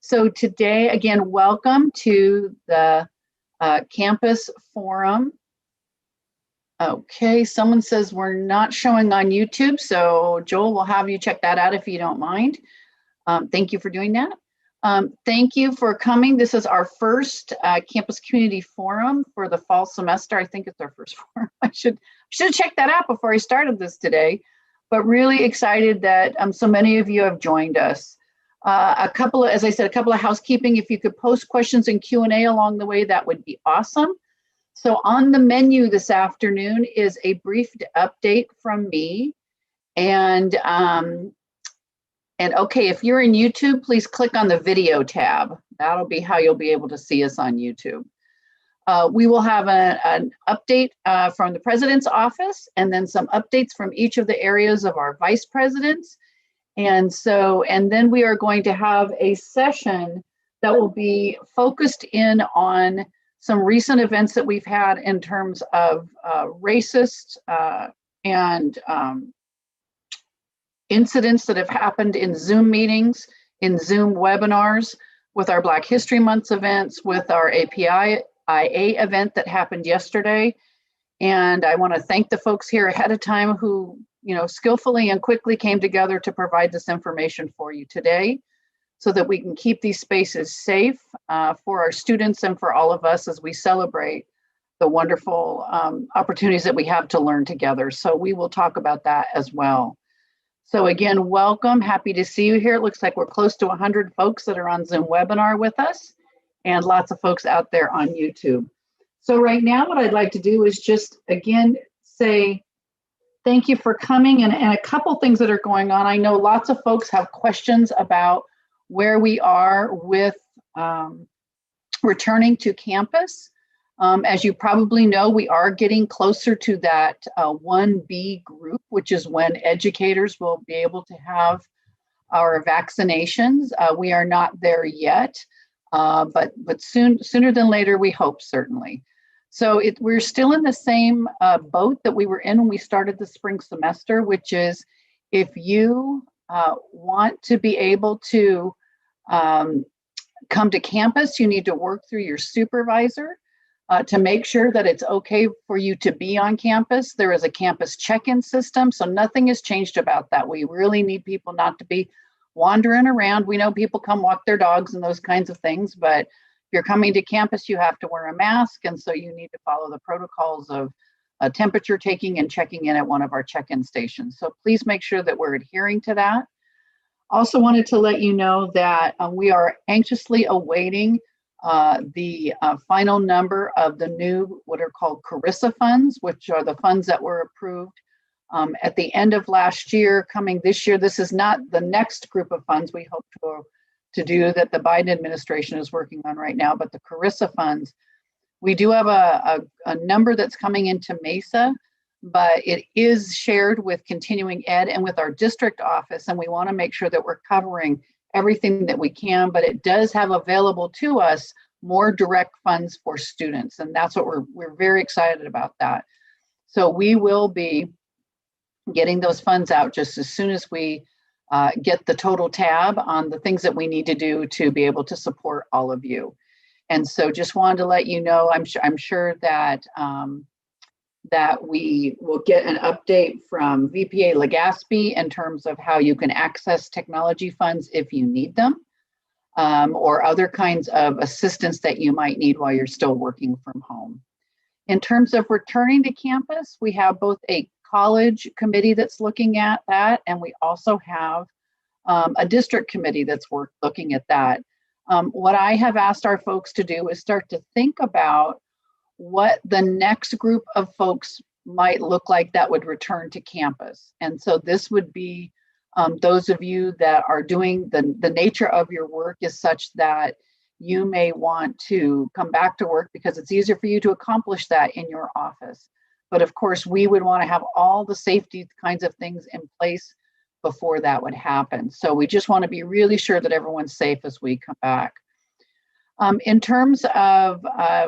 So today, again, welcome to the campus forum. Okay, someone says we're not showing on YouTube, so Joel will have you check that out if you don't mind. Thank you for doing that. Thank you for coming. This is our first campus community forum for the fall semester. I think it's our first forum. I should have checked that out before I started this today, but really excited that so many of you have joined us. As I said, a couple of housekeeping. If you could post questions in Q&A along the way, that would be awesome. So on the menu this afternoon is a brief update from me. And okay, if you're in YouTube, please click on the video tab. That'll be how you'll be able to see us on YouTube. We will have an update from the president's office and then some updates from each of the areas of our vice presidents. And then we are going to have a session that will be focused in on some recent events that we've had in terms of racist and incidents that have happened in Zoom meetings, in Zoom webinars, with our Black History Month events, with our APIA event that happened yesterday. And I want to thank the folks here ahead of time who, skillfully and quickly came together to provide this information for you today so that we can keep these spaces safe for our students and for all of us as we celebrate the wonderful opportunities that we have to learn together. So we will talk about that as well. So again, welcome, happy to see you here. It looks like we're close to 100 folks that are on Zoom webinar with us and lots of folks out there on YouTube. So right now what I'd like to do is just again say thank you for coming and a couple things that are going on. I know lots of folks have questions about where we are with returning to campus. As you probably know, we are getting closer to that 1B group, which is when educators will be able to have our vaccinations. We are not there yet, but sooner than later, we hope, certainly. So we're still in the same boat that we were in when we started the spring semester, which is if you want to be able to come to campus, you need to work through your supervisor to make sure that it's okay for you to be on campus. There is a campus check-in system, so nothing has changed about that. We really need people not to be wandering around. We know people come walk their dogs and those kinds of things, but if you're coming to campus, you have to wear a mask, and so you need to follow the protocols of temperature taking and checking in at one of our check-in stations. So please make sure that we're adhering to that. Also wanted to let you know that we are anxiously awaiting the final number of the new, what are called CARISA funds, which are the funds that were approved at the end of last year, coming this year. This is not the next group of funds we hope to do that the Biden administration is working on right now, but the CARISA funds. We do have a number that's coming into Mesa, but it is shared with continuing ed and with our district office, and we want to make sure that we're covering everything that we can, but it does have available to us more direct funds for students, and that's what we're very excited about that. So we will be getting those funds out just as soon as we get the total tab on the things that we need to do to be able to support all of you. And so just wanted to let you know, I'm sure that that we will get an update from VPA Legaspi in terms of how you can access technology funds if you need them, or other kinds of assistance that you might need while you're still working from home. In terms of returning to campus, we have both a college committee that's looking at that, and we also have a district committee that's looking at that. What I have asked our folks to do is start to think about what the next group of folks might look like that would return to campus. And so this would be those of you that are doing the nature of your work is such that you may want to come back to work because it's easier for you to accomplish that in your office. But of course, we would want to have all the safety kinds of things in place before that would happen. So we just want to be really sure that everyone's safe as we come back. In terms of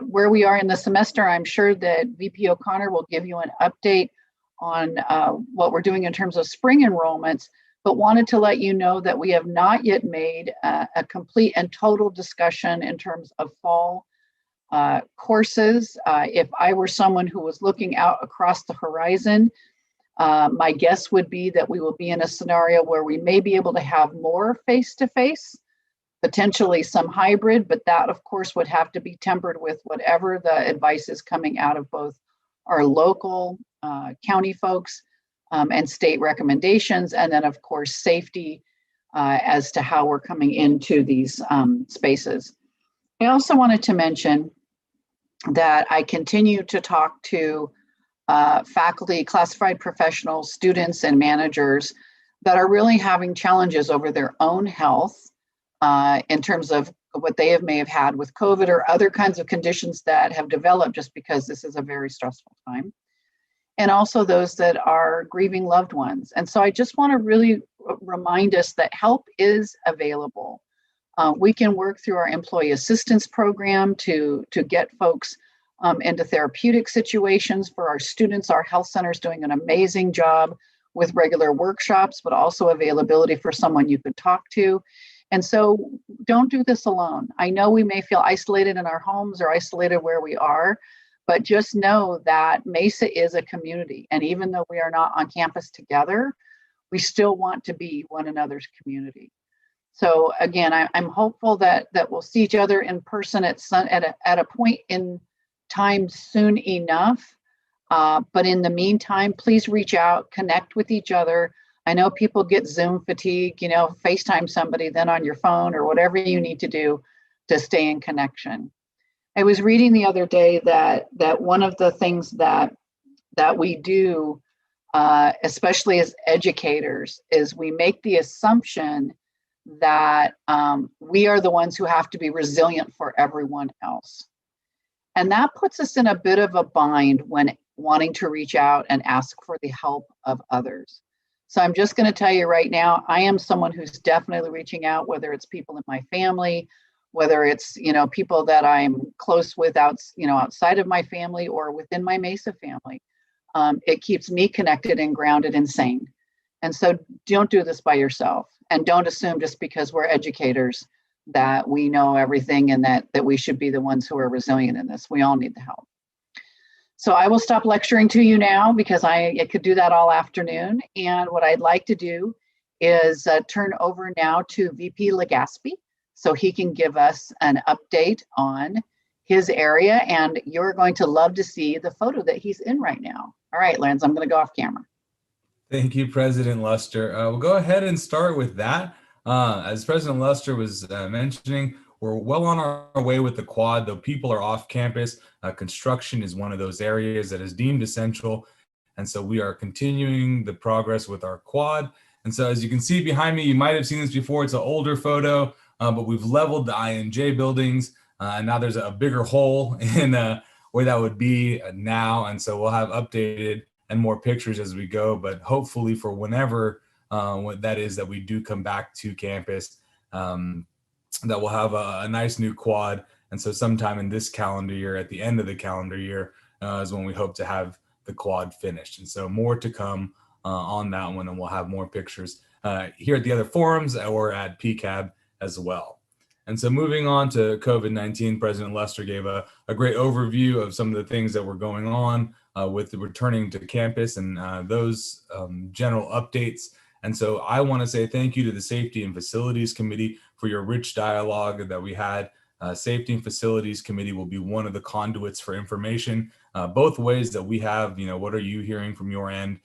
where we are in the semester, I'm sure that VP O'Connor will give you an update on what we're doing in terms of spring enrollments. but wanted to let you know that we have not yet made a complete and total discussion in terms of fall courses. If I were someone who was looking out across the horizon, my guess would be that we will be in a scenario where we may be able to have more face-to-face, potentially some hybrid, but that of course would have to be tempered with whatever the advice is coming out of both our local county folks and state recommendations, and then of course safety as to how we're coming into these spaces. I also wanted to mention that I continue to talk to faculty, classified professionals, students, and managers that are really having challenges over their own health in terms of what they may have had with COVID or other kinds of conditions that have developed just because this is a very stressful time. And also those that are grieving loved ones. And so I just want to really remind us that help is available. We can work through our employee assistance program to get folks into therapeutic situations. For our students, our health center is doing an amazing job with regular workshops, but also availability for someone you could talk to. And so don't do this alone. I know we may feel isolated in our homes or isolated where we are, but just know that Mesa is a community. And even though we are not on campus together, we still want to be one another's community. So again, I'm hopeful that we'll see each other in person at a point in time soon enough. But in the meantime, please reach out, connect with each other. I know people get Zoom fatigue, FaceTime somebody, then on your phone or whatever you need to do to stay in connection. I was reading the other day that one of the things that we do, especially as educators, is we make the assumption that we are the ones who have to be resilient for everyone else. And that puts us in a bit of a bind when wanting to reach out and ask for the help of others. So I'm just going to tell you right now, I am someone who's definitely reaching out, whether it's people in my family, whether it's, people that I'm close with outside of my family or within my Mesa family. It keeps me connected and grounded and sane. And so don't do this by yourself, and don't assume just because we're educators that we know everything and that we should be the ones who are resilient in this. We all need the help. So I will stop lecturing to you now because I could do that all afternoon. And what I'd like to do is turn over now to VP Legaspi so he can give us an update on his area. And you're going to love to see the photo that he's in right now. All right, Lance, I'm going to go off camera. Thank you, President Luster. We'll go ahead and start with that. As President Luster was mentioning, we're well on our way with the quad, though people are off campus. Construction is one of those areas that is deemed essential. And so we are continuing the progress with our quad. And so as you can see behind me, you might have seen this before. It's an older photo, but we've leveled the INJ buildings. And now there's a bigger hole in where that would be now. And so we'll have updated and more pictures as we go, but hopefully for whenever what that is that we do come back to campus, that we'll have a nice new quad. And so sometime in this calendar year, at the end of the calendar year, is when we hope to have the quad finished. And so more to come on that one, and we'll have more pictures here at the other forums or at PCAB as well. And so moving on to COVID-19, President Luster gave a great overview of some of the things that were going on with the returning to campus and those general updates. And so I want to say thank you to the Safety and Facilities Committee for your rich dialogue that we had. Safety and Facilities Committee will be one of the conduits for information, both ways that we have, what are you hearing from your end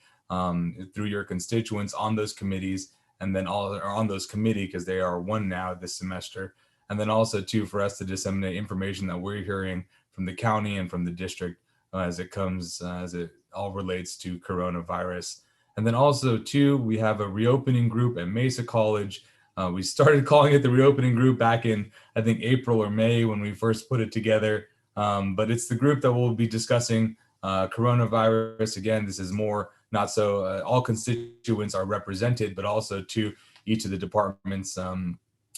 through your constituents on those committees, and then all on those committee, because they are one now this semester. And then also too, for us to disseminate information that we're hearing from the county and from the district as it all relates to coronavirus. And then also too, we have a reopening group at Mesa College. We started calling it the reopening group back in, I think, April or May when we first put it together. But it's the group that will be discussing coronavirus. Again, this is more not so all constituents are represented, but also to each of the departments.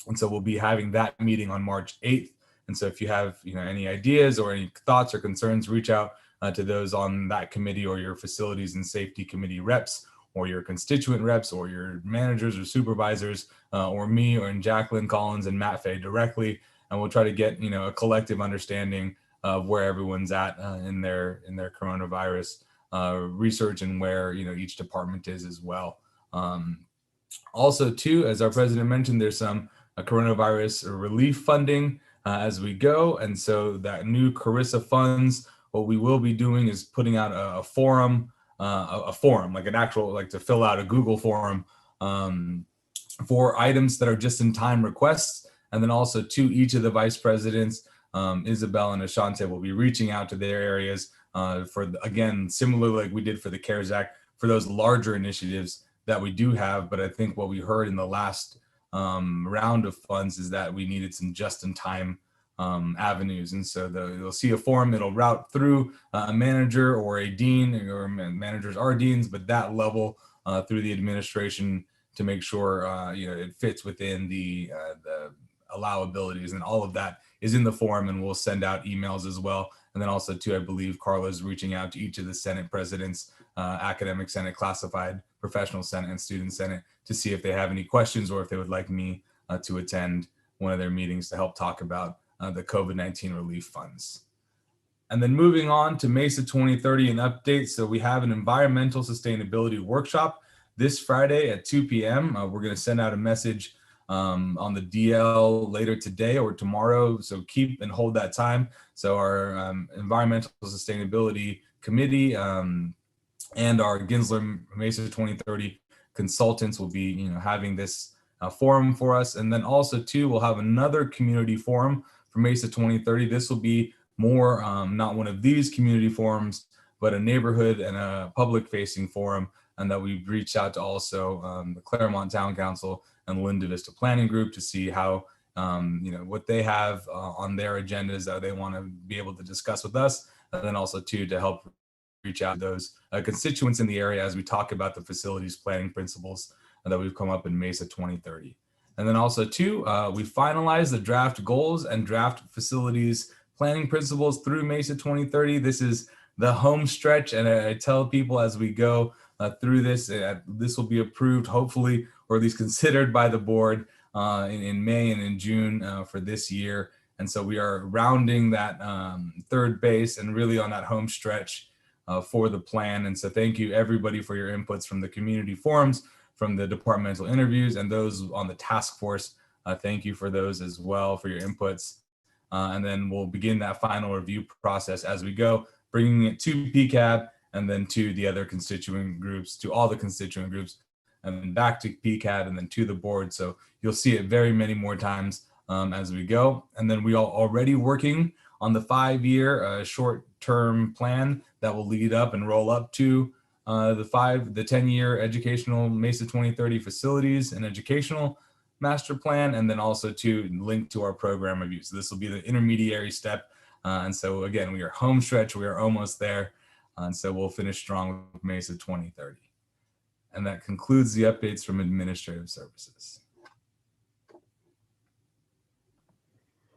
And so we'll be having that meeting on March 8th. And so if you have any ideas or any thoughts or concerns, reach out to those on that committee or your facilities and safety committee reps, or your constituent reps or your managers or supervisors, or me or Jacqueline Collins and Matt Fay directly. And we'll try to get, a collective understanding of where everyone's at in their coronavirus research, and where, each department is as well. Also, too, as our president mentioned, there's some coronavirus relief funding as we go. And so that new Carissa funds, what we will be doing is putting out a forum, like an actual, like to fill out a Google form for items that are just in time requests. And then also to each of the vice presidents, Isabel and Ashante will be reaching out to their areas for, again, similarly like we did for the CARES Act, for those larger initiatives that we do have. But I think what we heard in the last round of funds is that we needed some just-in-time avenues. And so you'll see a form, it'll route through a manager or a dean, or managers are deans, but that level through the administration to make sure it fits within the allowabilities, and all of that is in the form, and we'll send out emails as well. And then also too, I believe Carla's reaching out to each of the Senate presidents, academic Senate, classified, professional Senate, and student Senate, to see if they have any questions, or if they would like me to attend one of their meetings to help talk about the COVID-19 relief funds. And then moving on to Mesa 2030 and updates. So we have an environmental sustainability workshop this Friday at 2 p.m. We're going to send out a message on the DL later today or tomorrow. So keep and hold that time. So our environmental sustainability committee and our Ginsler Mesa 2030 consultants will be, having this forum for us. And then also too, we'll have another community forum for Mesa 2030. This will be more, not one of these community forums, but a neighborhood and a public facing forum. And that we've reached out to also the Claremont Town Council and Linda Vista Planning Group to see how, what they have on their agendas that they want to be able to discuss with us. And then also too, to help reach out to those constituents in the area as we talk about the facilities planning principles that we've come up in Mesa 2030. And then also too, we finalized the draft goals and draft facilities planning principles through Mesa 2030. This is the home stretch, and I tell people as we go through this, this will be approved hopefully, or at least considered by the board in May and in June for this year. And so we are rounding that third base and really on that home stretch for the plan. And so thank you everybody for your inputs from the community forums, from the departmental interviews, and those on the task force. Thank you for those as well, for your inputs. And then we'll begin that final review process as we go, bringing it to PCAB and then to the other constituent groups, to all the constituent groups, and then back to PCAB and then to the board. So you'll see it very many more times as we go. And then we are already working on the 5-year short-term plan that will lead up and roll up to the 10-year educational Mesa 2030 facilities and educational master plan, and then also to link to our program review. So this will be the intermediary step. And so again, we are home stretch, we are almost there. And so we'll finish strong with Mesa 2030. And that concludes the updates from administrative services.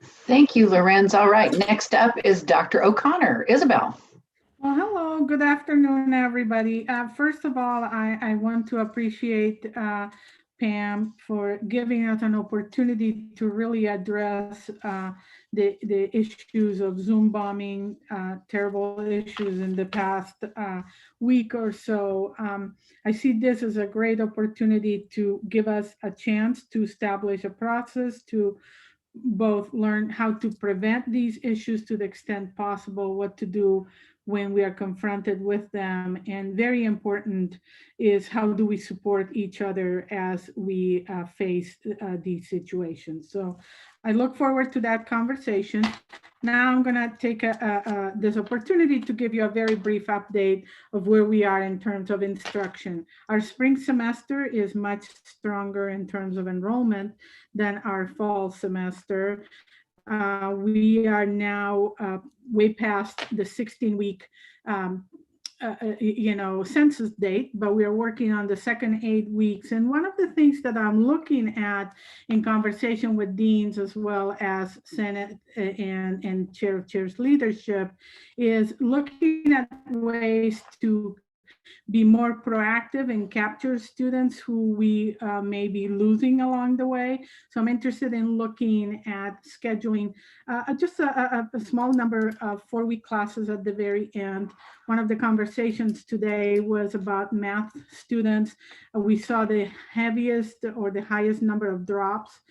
Thank you, Lorenz. All right, next up is Dr. O'Connor. Isabel. Well, hello, good afternoon, everybody. First of all, I want to appreciate Pam for giving us an opportunity to really address the issues of Zoom bombing, terrible issues in the past week or so. I see this as a great opportunity to give us a chance to establish a process to both learn how to prevent these issues to the extent possible, what to do when we are confronted with them, and very important is how do we support each other as we face these situations. So I look forward to that conversation. Now I'm gonna take this opportunity to give you a very brief update of where we are in terms of instruction. Our spring semester is much stronger in terms of enrollment than our fall semester. We are now way past the 16-week census date, but we are working on the second 8 weeks. And one of the things that I'm looking at in conversation with deans as well as Senate and Chair of Chairs leadership is looking at ways to be more proactive and capture students who we may be losing along the way. So I'm interested in looking at scheduling just a small number of 4-week classes at the very end. One of the conversations today was about math students. We saw the heaviest or the highest number of drops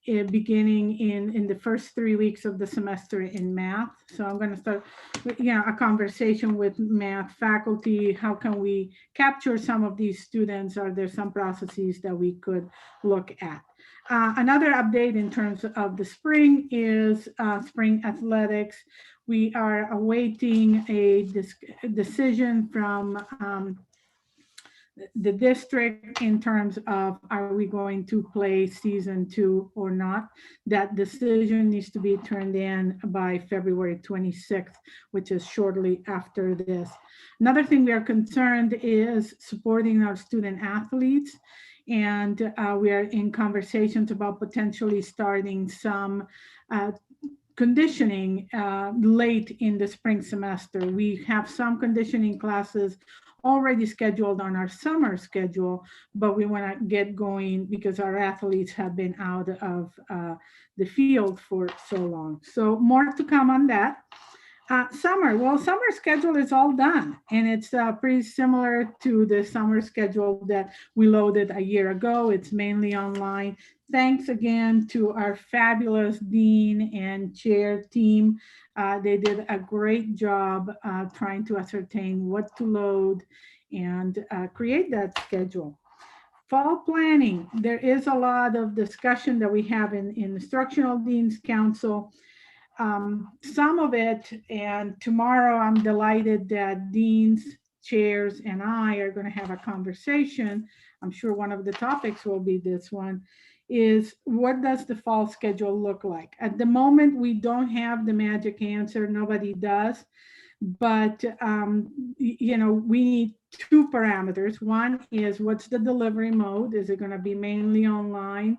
beginning in the first 3 weeks of the semester in math. So I'm going to start a conversation with math faculty. How can we capture some of these students? Are there some processes that we could look at? Another update in terms of the spring is spring athletics. We are awaiting a decision from the district in terms of, are we going to play season 2 or not? That decision needs to be turned in by February 26th, which is shortly after this. Another thing we are concerned is supporting our student athletes. And we are in conversations about potentially starting some conditioning late in the spring semester. We have some conditioning classes already scheduled on our summer schedule, but we want to get going because our athletes have been out of the field for so long. So more to come on that. Summer schedule is all done, and it's pretty similar to the summer schedule that we loaded a year ago. It's mainly online. Thanks again to our fabulous dean and chair team. They did a great job trying to ascertain what to load and create that schedule. Fall planning, there is a lot of discussion that we have in Instructional Deans Council. Some of it, and tomorrow I'm delighted that deans, chairs, and I are going to have a conversation. I'm sure one of the topics will be this one, is what does the fall schedule look like? At the moment, we don't have the magic answer. Nobody does. But, we need 2 parameters. One is, what's the delivery mode? Is it going to be mainly online?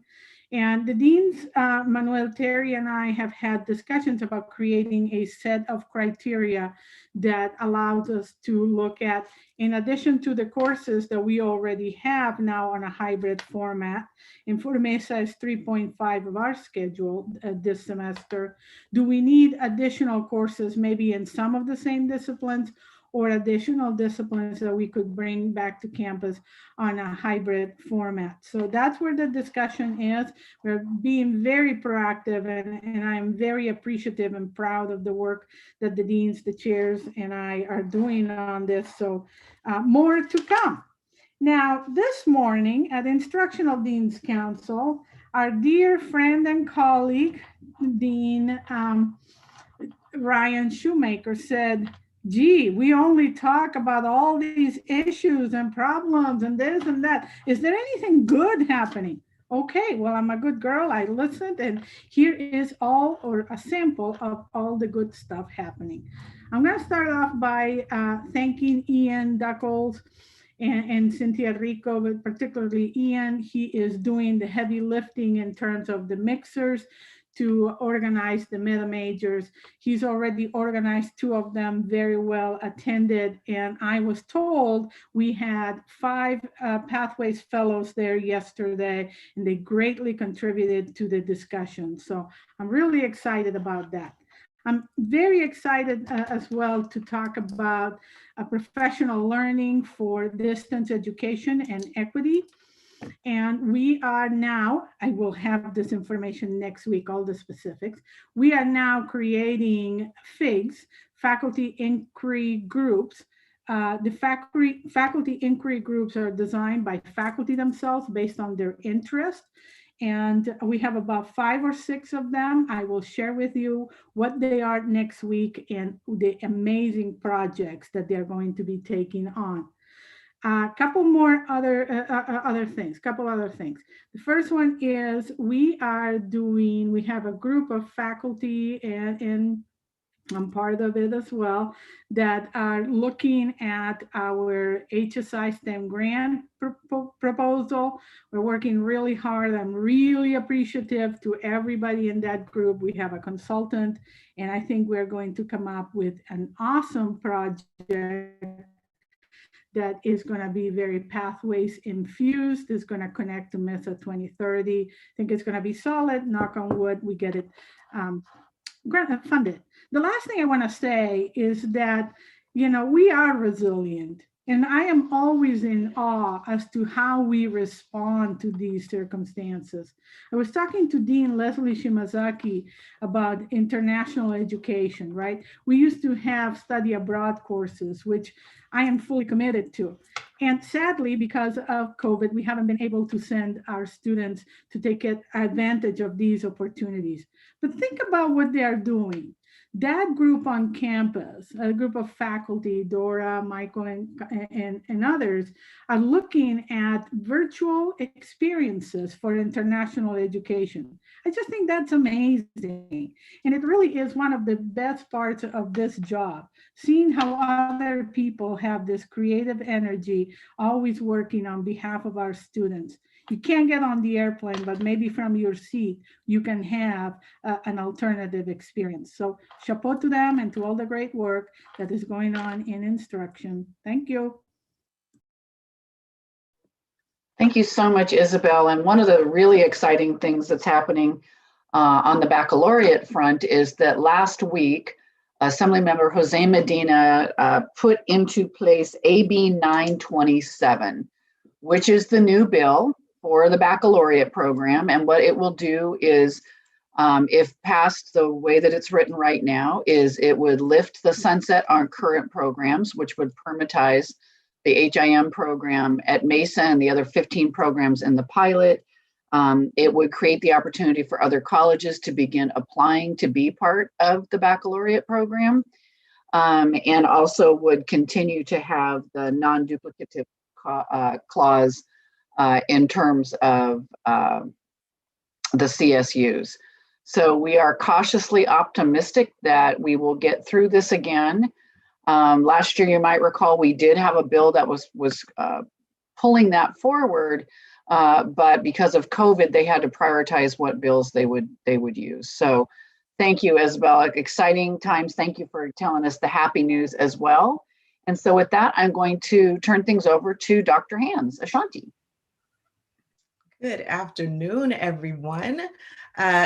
And the deans, Manuel, Terry, and I have had discussions about creating a set of criteria that allows us to look at, in addition to the courses that we already have now on a hybrid format, and for Mesa is 3.5 of our schedule this semester. Do we need additional courses, maybe in some of the same disciplines, or additional disciplines that we could bring back to campus on a hybrid format? So that's where the discussion is. We're being very proactive, and I'm very appreciative and proud of the work that the deans, the chairs, and I are doing on this. So more to come. Now, this morning at Instructional Deans Council, our dear friend and colleague, Dean Ryan Shoemaker, said, gee, we only talk about all these issues and problems and this and that. Is there anything good happening? Okay, well, I'm a good girl. I listened, and here is all, or a sample of all the good stuff happening. I'm going to start off by thanking Ian Duckles and Cynthia Rico, but particularly Ian. He is doing the heavy lifting in terms of the mixers to organize the meta majors. He's already organized 2 of them, very well attended. And I was told we had 5 Pathways Fellows there yesterday, and they greatly contributed to the discussion. So I'm really excited about that. I'm very excited as well to talk about professional learning for distance education and equity. And we are now, I will have this information next week, all the specifics. We are now creating FIGs, faculty inquiry groups. The faculty inquiry groups are designed by faculty themselves based on their interest. And we have about 5 or 6 of them. I will share with you what they are next week and the amazing projects that they're going to be taking on. A couple more other things. The first one is we have a group of faculty, and I'm part of it as well, that are looking at our HSI STEM grant proposal. We're working really hard. I'm really appreciative to everybody in that group. We have a consultant, and I think we're going to come up with an awesome project that is going to be very pathways infused. It's going to connect to Mesa 2030. I think it's going to be solid. Knock on wood, we get it funded. The last thing I want to say is that, we are resilient. And I am always in awe as to how we respond to these circumstances. I was talking to Dean Leslie Shimazaki about international education, right? We used to have study abroad courses, which I am fully committed to. And sadly, because of COVID, we haven't been able to send our students to take advantage of these opportunities. But think about what they are doing. That group on campus, a group of faculty, Dora, Michael, and others, are looking at virtual experiences for international education. I just think that's amazing. And it really is one of the best parts of this job, seeing how other people have this creative energy, always working on behalf of our students. You can't get on the airplane, but maybe from your seat, you can have an alternative experience. So chapeau to them and to all the great work that is going on in instruction. Thank you. Thank you so much, Isabel. And one of the really exciting things that's happening on the baccalaureate front is that last week, Assemblymember Jose Medina put into place AB 927, which is the new bill for the baccalaureate program. And what it will do is, if passed the way that it's written right now, is it would lift the sunset on current programs, which would permitize the HIM program at Mesa and the other 15 programs in the pilot. It would create the opportunity for other colleges to begin applying to be part of the baccalaureate program, and also would continue to have the non-duplicative clause in terms of the CSUs. So we are cautiously optimistic that we will get through this again. Last year, you might recall, we did have a bill that was pulling that forward, but because of COVID, they had to prioritize what bills they would use. So thank you, Isabel. Exciting times. Thank you for telling us the happy news as well. And so with that, I'm going to turn things over to Dr. Hands, Ashanti. Good afternoon, everyone.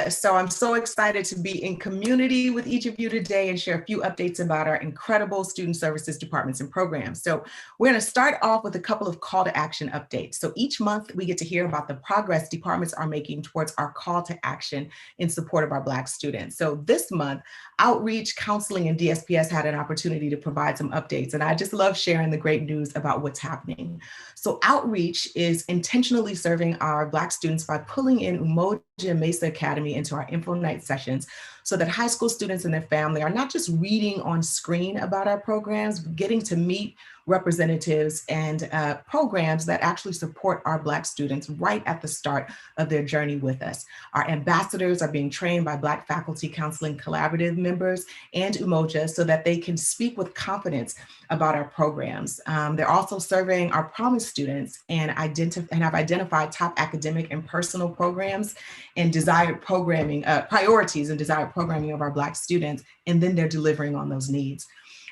So I'm so excited to be in community with each of you today and share a few updates about our incredible student services departments and programs. So we're going to start off with a couple of call to action updates. So each month we get to hear about the progress departments are making towards our call to action in support of our Black students. So this month, Outreach, Counseling, and DSPS had an opportunity to provide some updates. And I just love sharing the great news about what's happening. So Outreach is intentionally serving our Black students by pulling in Umoja and Mesa Academy into our Info Night sessions so that high school students and their family are not just reading on screen about our programs, but getting to meet representatives and programs that actually support our Black students right at the start of their journey with us. Our ambassadors are being trained by Black Faculty Counseling Collaborative members and Umoja so that they can speak with confidence about our programs. They're also serving our Promise students and have identified top academic and personal programs and desired programming, priorities and desired programming of our Black students, and then they're delivering on those needs.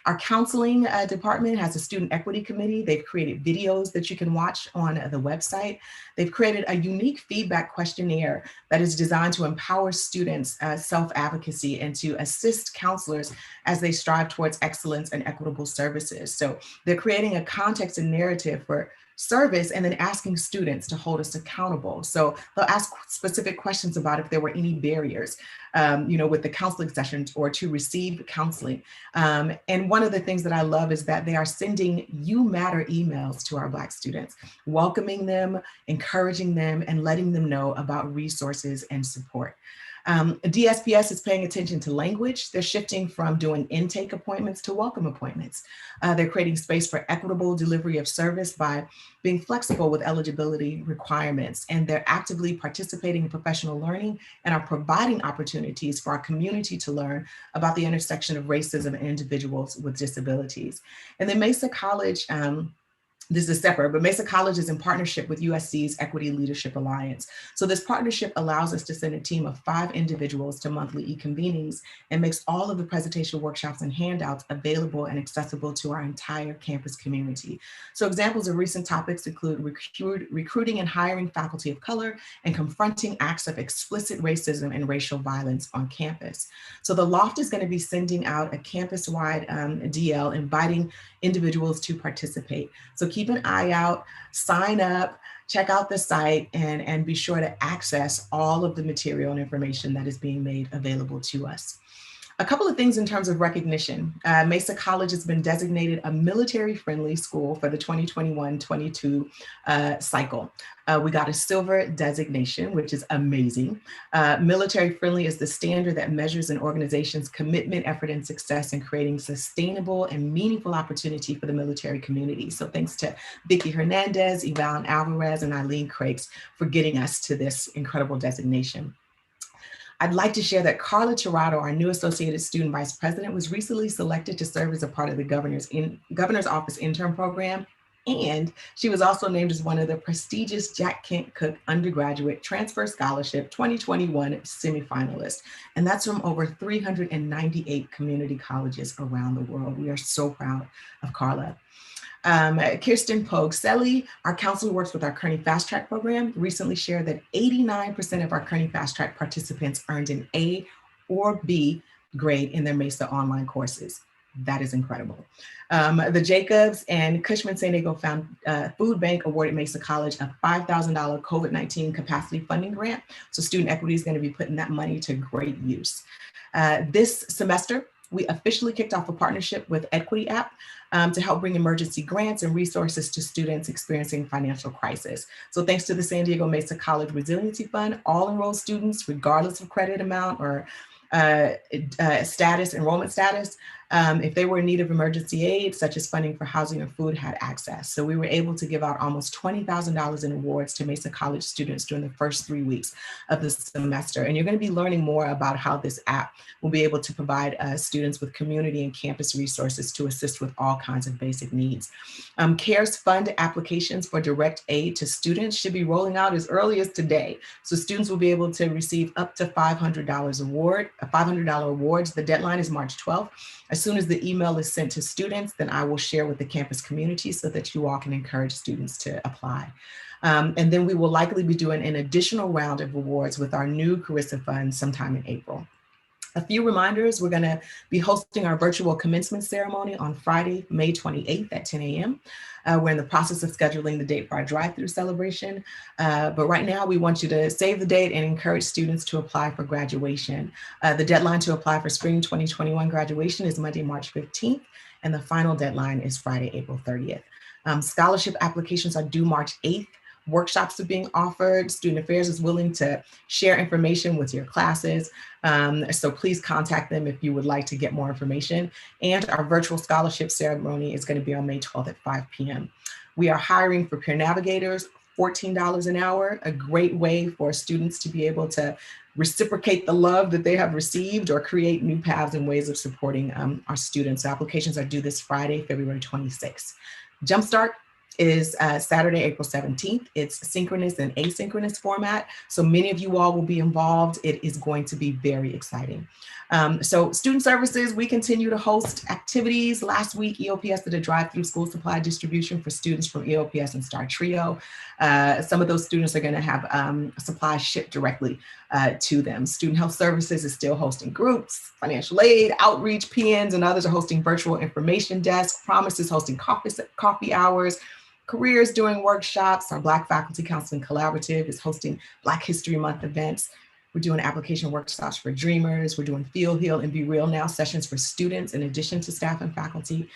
Our counseling department has a student equity committee. They've created videos that you can watch on the website. They've created a unique feedback questionnaire that is designed to empower students' self-advocacy and to assist counselors as they strive towards excellence and equitable services. So they're creating a context and narrative for service and then asking students to hold us accountable. So they'll ask specific questions about if there were any barriers, with the counseling sessions or to receive counseling. And one of the things that I love is that they are sending You Matter emails to our Black students, welcoming them, encouraging them, and letting them know about resources and support. DSPS is paying attention to language. They're shifting from doing intake appointments to welcome appointments. They're creating space for equitable delivery of service by being flexible with eligibility requirements. And they're actively participating in professional learning and are providing opportunities for our community to learn about the intersection of racism and individuals with disabilities. And then Mesa College This is separate, but Mesa College is in partnership with USC's Equity Leadership Alliance. So this partnership allows us to send a team of 5 individuals to monthly e-convenings and makes all of the presentation workshops and handouts available and accessible to our entire campus community. So examples of recent topics include recruiting and hiring faculty of color and confronting acts of explicit racism and racial violence on campus. So the Loft is going to be sending out a campus-wide DL inviting individuals to participate. So keep an eye out, sign up, check out the site, and be sure to access all of the material and information that is being made available to us. A couple of things in terms of recognition. Mesa College has been designated a military-friendly school for the 2021-22 cycle. We got a silver designation, which is amazing. Military-friendly is the standard that measures an organization's commitment, effort, and success in creating sustainable and meaningful opportunity for the military community. So thanks to Vicky Hernandez, Yvonne Alvarez, and Eileen Crakes for getting us to this incredible designation. I'd like to share that Carla Tirado, our new Associated Student Vice President, was recently selected to serve as a part of the Governor's Office intern program. And she was also named as one of the prestigious Jack Kent Cooke Undergraduate Transfer Scholarship 2021 semifinalists. And that's from over 398 community colleges around the world. We are so proud of Carla. Kirsten Pogue-Selly, our counselor who works with our Kearney Fast Track program, recently shared that 89% of our Kearney Fast Track participants earned an A or B grade in their Mesa online courses. That is incredible. The Jacobs and Cushman San Diego Food Bank awarded Mesa College a $5,000 COVID-19 capacity funding grant. So student equity is going to be putting that money to great use. This semester, we officially kicked off a partnership with Equity App to help bring emergency grants and resources to students experiencing financial crisis. So thanks to the San Diego Mesa College Resiliency Fund, all enrolled students, regardless of credit amount or enrollment status, if they were in need of emergency aid, such as funding for housing or food, had access. So we were able to give out almost $20,000 in awards to Mesa College students during the first 3 weeks of the semester. And you're going to be learning more about how this app will be able to provide students with community and campus resources to assist with all kinds of basic needs. CARES Fund applications for direct aid to students should be rolling out as early as today. So students will be able to receive up to $500 awards. The deadline is March 12th. As soon as the email is sent to students, then I will share with the campus community so that you all can encourage students to apply. And then we will likely be doing an additional round of awards with our new Carissa Fund sometime in April. A few reminders, we're gonna be hosting our virtual commencement ceremony on Friday, May 28th at 10 a.m. We're in the process of scheduling the date for our drive-through celebration. But right now we want you to save the date and encourage students to apply for graduation. The deadline to apply for spring 2021 graduation is Monday, March 15th, and the final deadline is Friday, April 30th. Scholarship applications are due March 8th. Workshops are being offered. Student Affairs is willing to share information with your classes. So please contact them if you would like to get more information. And our virtual scholarship ceremony is going to be on May 12th at 5 p.m. We are hiring for peer navigators, $14 an hour, a great way for students to be able to reciprocate the love that they have received or create new paths and ways of supporting our students. So applications are due this Friday, February 26th. Jumpstart is Saturday, April 17th. It's synchronous and asynchronous format. So many of you all will be involved. It is going to be very exciting. So student services, we continue to host activities. Last week, EOPS did a drive-through school supply distribution for students from EOPS and Star Trio. Some of those students are gonna have supplies shipped directly to them. Student Health Services is still hosting groups, financial aid, outreach, PNs, and others are hosting virtual information desks. Promise is hosting coffee hours. Careers doing workshops. Our Black Faculty Counseling Collaborative is hosting Black History Month events. We're doing application workshops for Dreamers. We're doing Feel, Heal, and Be Real Now sessions for students in addition to staff and faculty.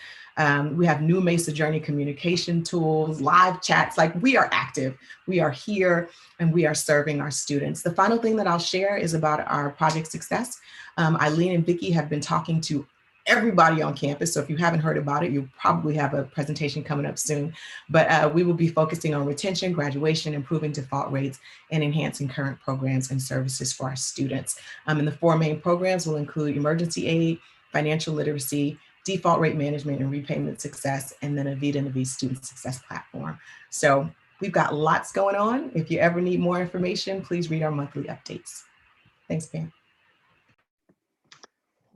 We have new Mesa Journey communication tools, live chats. Like, we are active, we are here, and we are serving our students. The final thing that I'll share is about our project success. Eileen and Vicky have been talking to everybody on campus. So if you haven't heard about it, you probably have a presentation coming up soon, but we will be focusing on retention, graduation, improving default rates, and enhancing current programs and services for our students. And the 4 main programs will include emergency aid, financial literacy, default rate management and repayment success, and then a Vida Navi student success platform. So we've got lots going on. If you ever need more information, please read our monthly updates. Thanks, Pam.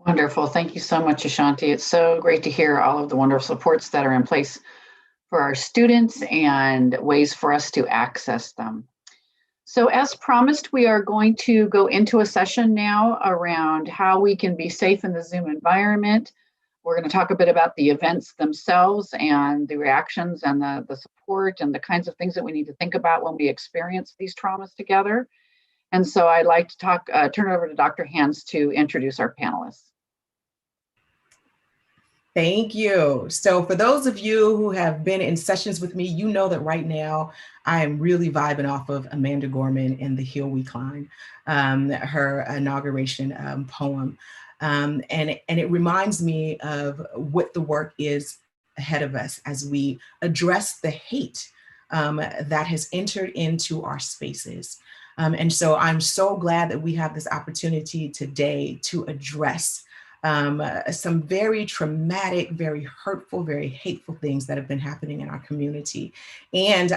Wonderful. Thank you so much, Ashanti. It's so great to hear all of the wonderful supports that are in place for our students and ways for us to access them. So as promised, we are going to go into a session now around how we can be safe in the Zoom environment. We're going to talk a bit about the events themselves and the reactions and the support and the kinds of things that we need to think about when we experience these traumas together. And so I'd like to turn it over to Dr. Hans to introduce our panelists. Thank you. So for those of you who have been in sessions with me, you know that right now I am really vibing off of Amanda Gorman and The Hill We Climb, her inauguration poem. And it reminds me of what the work is ahead of us as we address the hate that has entered into our spaces. And so I'm so glad that we have this opportunity today to address some very traumatic, very hurtful, very hateful things that have been happening in our community. And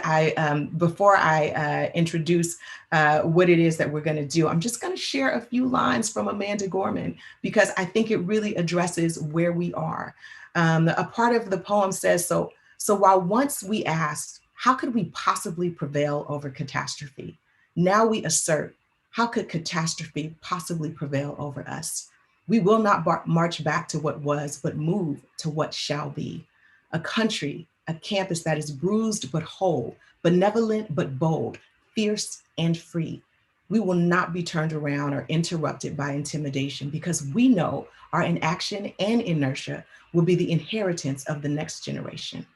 before I introduce what it is that we're going to do, I'm just going to share a few lines from Amanda Gorman, because I think it really addresses where we are. A part of the poem says, so while once we asked, how could we possibly prevail over catastrophe? Now we assert, how could catastrophe possibly prevail over us? We will not march back to what was, but move to what shall be. A country, a campus that is bruised but whole, benevolent but bold, fierce and free. We will not be turned around or interrupted by intimidation, because we know our inaction and inertia will be the inheritance of the next generation.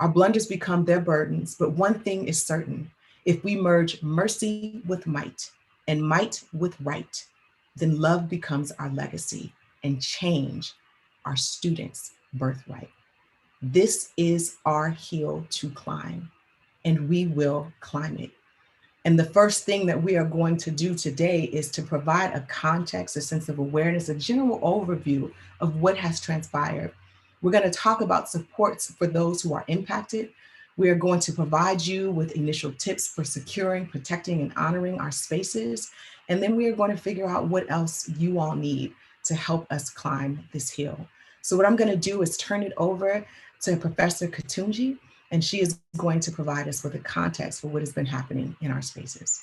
Our blunders become their burdens, but one thing is certain. If we merge mercy with might and might with right, then love becomes our legacy and change our students' birthright. This is our hill to climb, and we will climb it. And the first thing that we are going to do today is to provide a context, a sense of awareness, a general overview of what has transpired. We're going to talk about supports for those who are impacted. We are going to provide you with initial tips for securing, protecting, and honoring our spaces. And then we are going to figure out what else you all need to help us climb this hill. So what I'm going to do is turn it over to Professor Katungi, and she is going to provide us with a context for what has been happening in our spaces.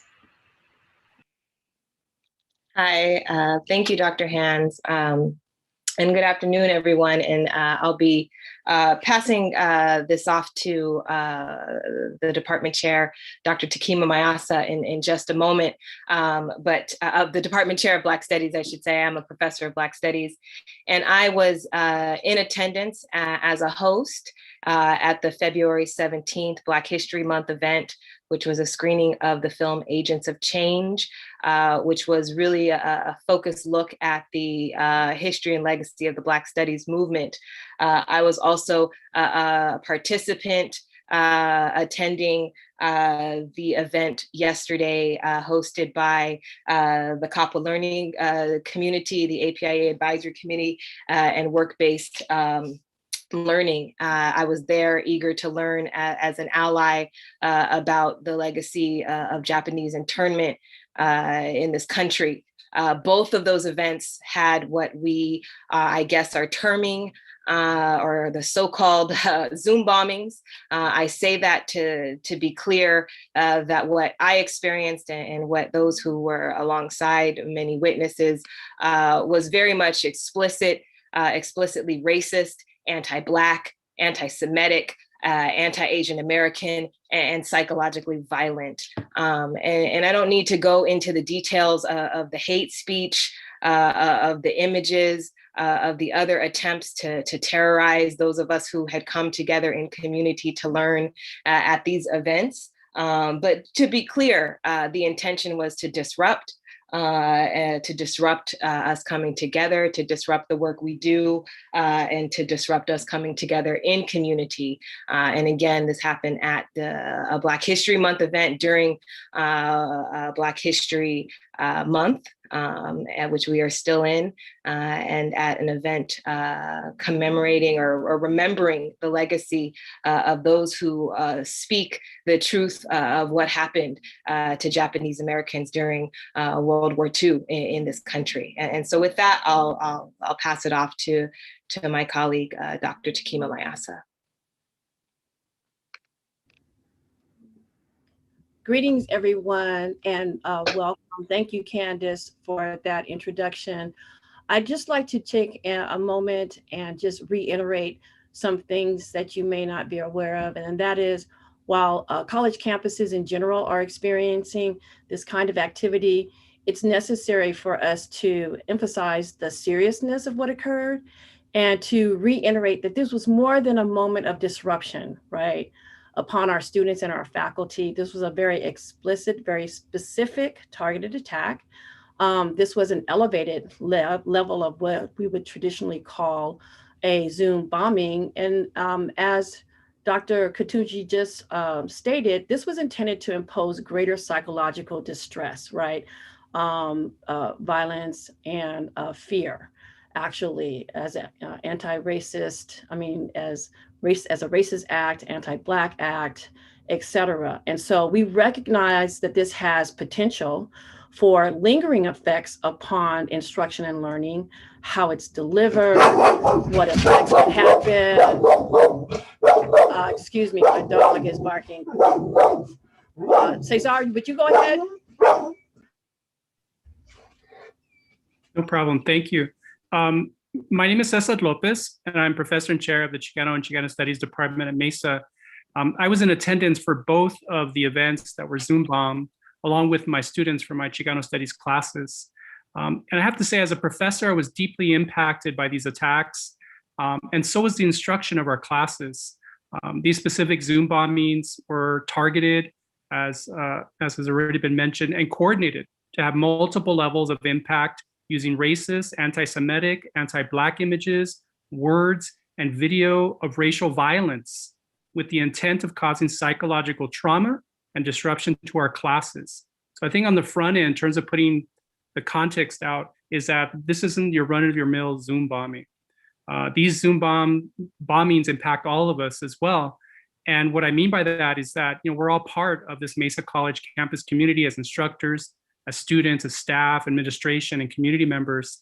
Hi, thank you, Dr. Hans. And good afternoon, everyone. And I'll be passing this off to the department chair, Dr. Thekima Mayasa, in just a moment. But the department chair of Black Studies, I should say. I'm a professor of Black Studies. And I was in attendance as a host at the February 17th Black History Month event, which was a screening of the film Agents of Change, which was really a focused look at the history and legacy of the Black Studies movement. I was also a participant attending the event yesterday, hosted by the COPWA Learning Community, the APIA Advisory Committee, and work-based learning. I was there eager to learn as an ally about the legacy of Japanese internment in this country. Both of those events had what we, I guess, are terming or the so-called Zoom bombings. I say that to be clear that what I experienced and what those who were alongside many witnesses was very much explicitly racist, anti-Black, anti-Semitic, anti-Asian American, and psychologically violent. And I don't need to go into the details of the hate speech, of the images, of the other attempts to terrorize those of us who had come together in community to learn at these events. But to be clear, the intention was to disrupt us coming together, to disrupt the work we do, and to disrupt us coming together in community. And again, this happened at a Black History Month event during Black History Month. which we are still in, and at an event commemorating or remembering the legacy of those who speak the truth of what happened to Japanese Americans during World War II in this country. And so with that, I'll pass it off to my colleague, Dr. Thekima Mayasa. Greetings, everyone, and welcome. Thank you, Candace, for that introduction. I'd just like to take a moment and just reiterate some things that you may not be aware of, and that is, while college campuses in general are experiencing this kind of activity, it's necessary for us to emphasize the seriousness of what occurred and to reiterate that this was more than a moment of disruption, right, upon our students and our faculty. This was a very explicit, very specific targeted attack. This was an elevated level of what we would traditionally call a Zoom bombing. And as Dr. Katungi just stated, this was intended to impose greater psychological distress, right? Violence and fear, actually, as an anti-racist, as a racist act, anti-Black act, et cetera. And so we recognize that this has potential for lingering effects upon instruction and learning, how it's delivered, what effects could happen. Excuse me, my dog is barking. Cesar, would you go ahead? No problem, thank you. My name is Cesar Lopez, and I'm professor and chair of the Chicano and Chicana Studies Department at Mesa. I was in attendance for both of the events that were Zoom bombed, along with my students from my Chicano Studies classes. And I have to say, as a professor, I was deeply impacted by these attacks, and so was the instruction of our classes. These specific Zoom bombings were targeted, as has already been mentioned, and coordinated to have multiple levels of impact using racist, anti-Semitic, anti-Black images, words, and video of racial violence with the intent of causing psychological trauma and disruption to our classes. So I think on the front end, in terms of putting the context out, is that this isn't your run-of-your-mill Zoom bombing. These Zoom bombings impact all of us as well. And what I mean by that is that, we're all part of this Mesa College campus community as instructors, as students, as staff, administration, and community members.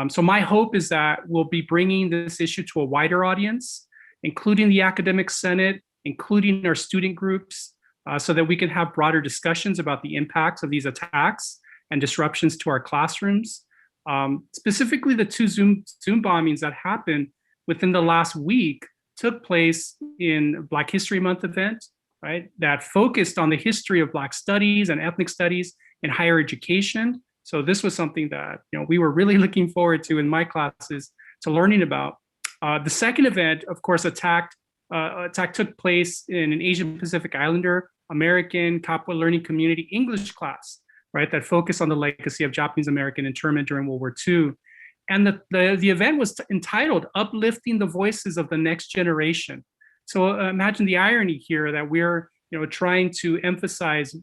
So my hope is that we'll be bringing this issue to a wider audience, including the academic senate, including our student groups, so that we can have broader discussions about the impacts of these attacks and disruptions to our classrooms. Specifically, the two Zoom bombings that happened within the last week took place in Black History Month event, right? That focused on the history of Black studies and ethnic studies in higher education. So this was something that we were really looking forward to in my classes to learning about. The second event, of course, attack took place in an Asian Pacific Islander American Kapwa Learning Community English class, right? That focused on the legacy of Japanese American internment during World War II. And the event was entitled "Uplifting the Voices of the Next Generation." So imagine the irony here that we're trying to emphasize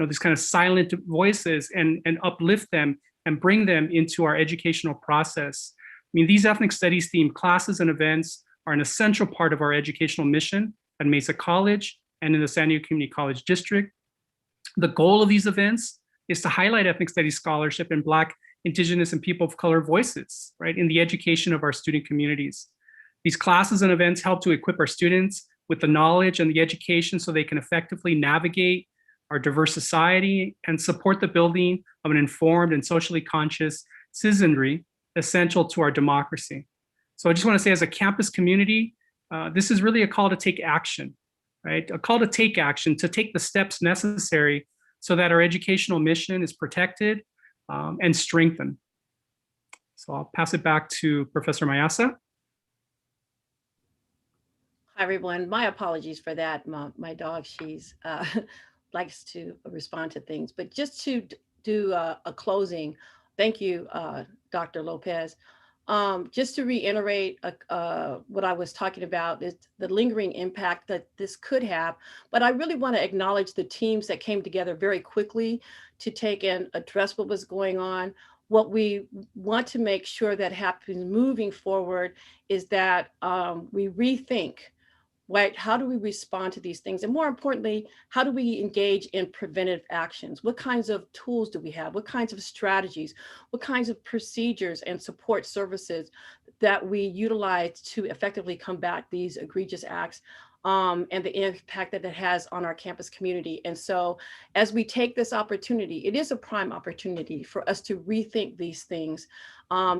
these kind of silent voices and uplift them and bring them into our educational process. I mean, these ethnic studies themed classes and events are an essential part of our educational mission at Mesa College and in the San Diego Community College District. The goal of these events is to highlight ethnic studies scholarship and Black, Indigenous, and people of color voices, right, in the education of our student communities. These classes and events help to equip our students with the knowledge and the education so they can effectively navigate our diverse society and support the building of an informed and socially conscious citizenry essential to our democracy. So I just want to say, as a campus community, this is really a call to take action, right? A call to take action, to take the steps necessary so that our educational mission is protected and strengthened. So I'll pass it back to Professor Mayasa. Hi, everyone. My apologies for that. My dog, she's likes to respond to things, but just to do a closing, thank you, Dr. Lopez. just to reiterate what I was talking about is the lingering impact that this could have. But I really want to acknowledge the teams that came together very quickly to take and address what was going on. What we want to make sure that happens moving forward is that we rethink, right? How do we respond to these things? And more importantly, how do we engage in preventive actions? What kinds of tools do we have? What kinds of strategies? What kinds of procedures and support services that we utilize to effectively combat these egregious acts and the impact that it has on our campus community? And so as we take this opportunity, it is a prime opportunity for us to rethink these things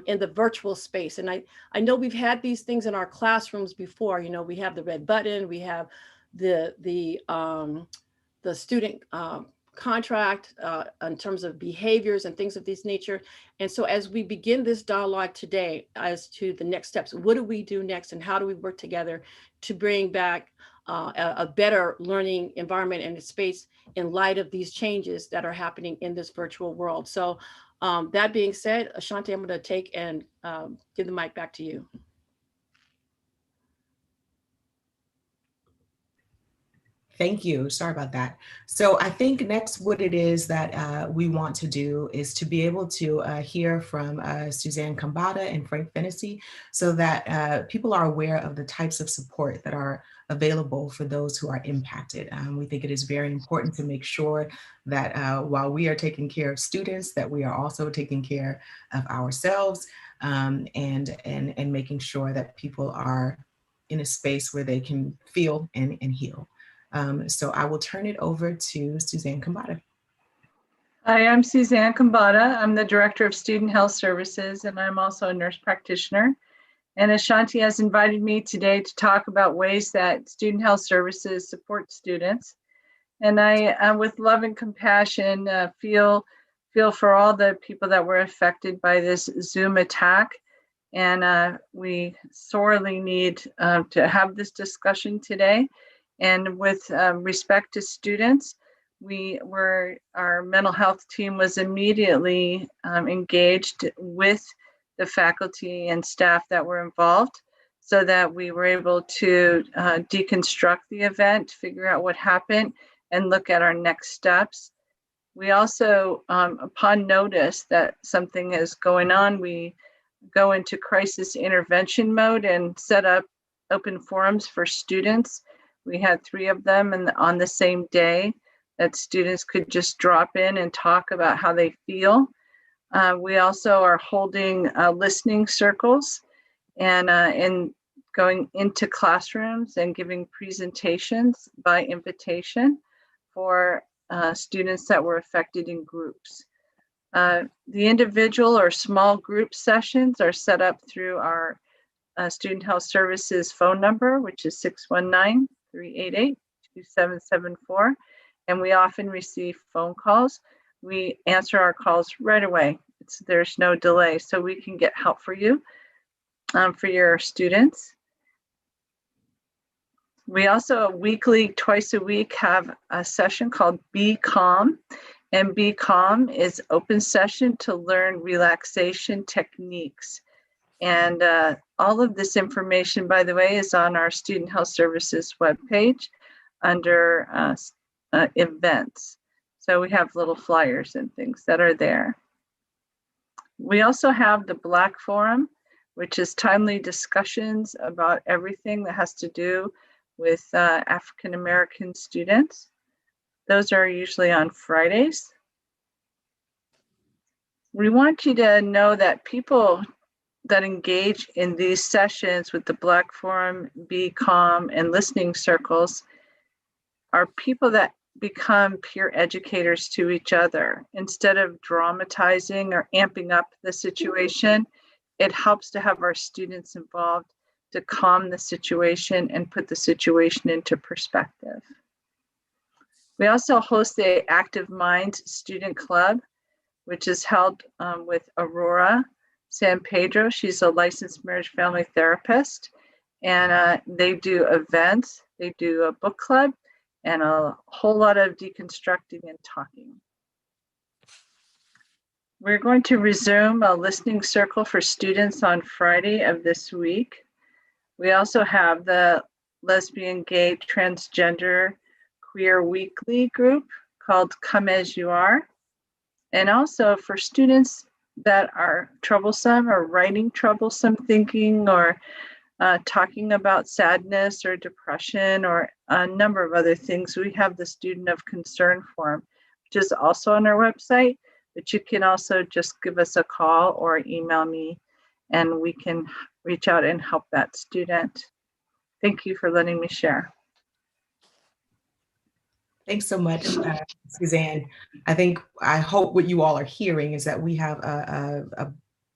in the virtual space. And I know we've had these things in our classrooms before. You know, we have the red button, we have the student contract in terms of behaviors and things of this nature. And so as we begin this dialogue today as to the next steps, what do we do next and how do we work together to bring back a better learning environment and space in light of these changes that are happening in this virtual world? So that being said, Ashanti, I'm going to take and give the mic back to you. Thank you. Sorry about that. So I think next what it is that we want to do is to be able to hear from Suzanne Khambata and Frank Fennessy so that people are aware of the types of support that are available for those who are impacted. We think it is very important to make sure that while we are taking care of students, that we are also taking care of ourselves and making sure that people are in a space where they can feel and heal. So I will turn it over to Suzanne Khambata. Hi, I'm Suzanne Khambata. I'm the Director of Student Health Services, and I'm also a nurse practitioner. And Ashanti has invited me today to talk about ways that Student Health Services support students. And I, with love and compassion, feel for all the people that were affected by this Zoom attack. And we sorely need to have this discussion today. And with respect to students, our mental health team was immediately engaged with the faculty and staff that were involved so that we were able to deconstruct the event, figure out what happened, and look at our next steps. We also, upon notice that something is going on, we go into crisis intervention mode and set up open forums for students. We had 3 of them on the same day that students could just drop in and talk about how they feel. We also are holding listening circles and going into classrooms and giving presentations by invitation for students that were affected in groups. The individual or small group sessions are set up through our Student Health Services phone number, which is 619-388-2774. And we often receive phone calls. We answer our calls right away. There's no delay, so we can get help for you, for your students. We also twice a week, have a session called Be Calm. And Be Calm is open session to learn relaxation techniques. And all of this information, by the way, is on our Student Health Services webpage under events. So we have little flyers and things that are there. We also have the Black Forum, which is timely discussions about everything that has to do with African American students. Those are usually on Fridays. We want you to know that people that engage in these sessions with the Black Forum, Be Calm, and listening circles are people that become peer educators to each other. Instead of dramatizing or amping up the situation, it helps to have our students involved to calm the situation and put the situation into perspective. We also host the Active Minds Student Club, which is held with Aurora San Pedro. She's a licensed marriage family therapist, and they do events, they do a book club, and a whole lot of deconstructing and talking. We're going to resume a listening circle for students on Friday of this week. We also have the lesbian, gay, transgender, queer weekly group called Come As You Are. And also for students that are troublesome or writing troublesome thinking or talking about sadness or depression or a number of other things, we have the Student of Concern form, which is also on our website, but you can also just give us a call or email me and we can reach out and help that student. Thank you for letting me share. Thanks so much, Suzanne. I hope what you all are hearing is that we have a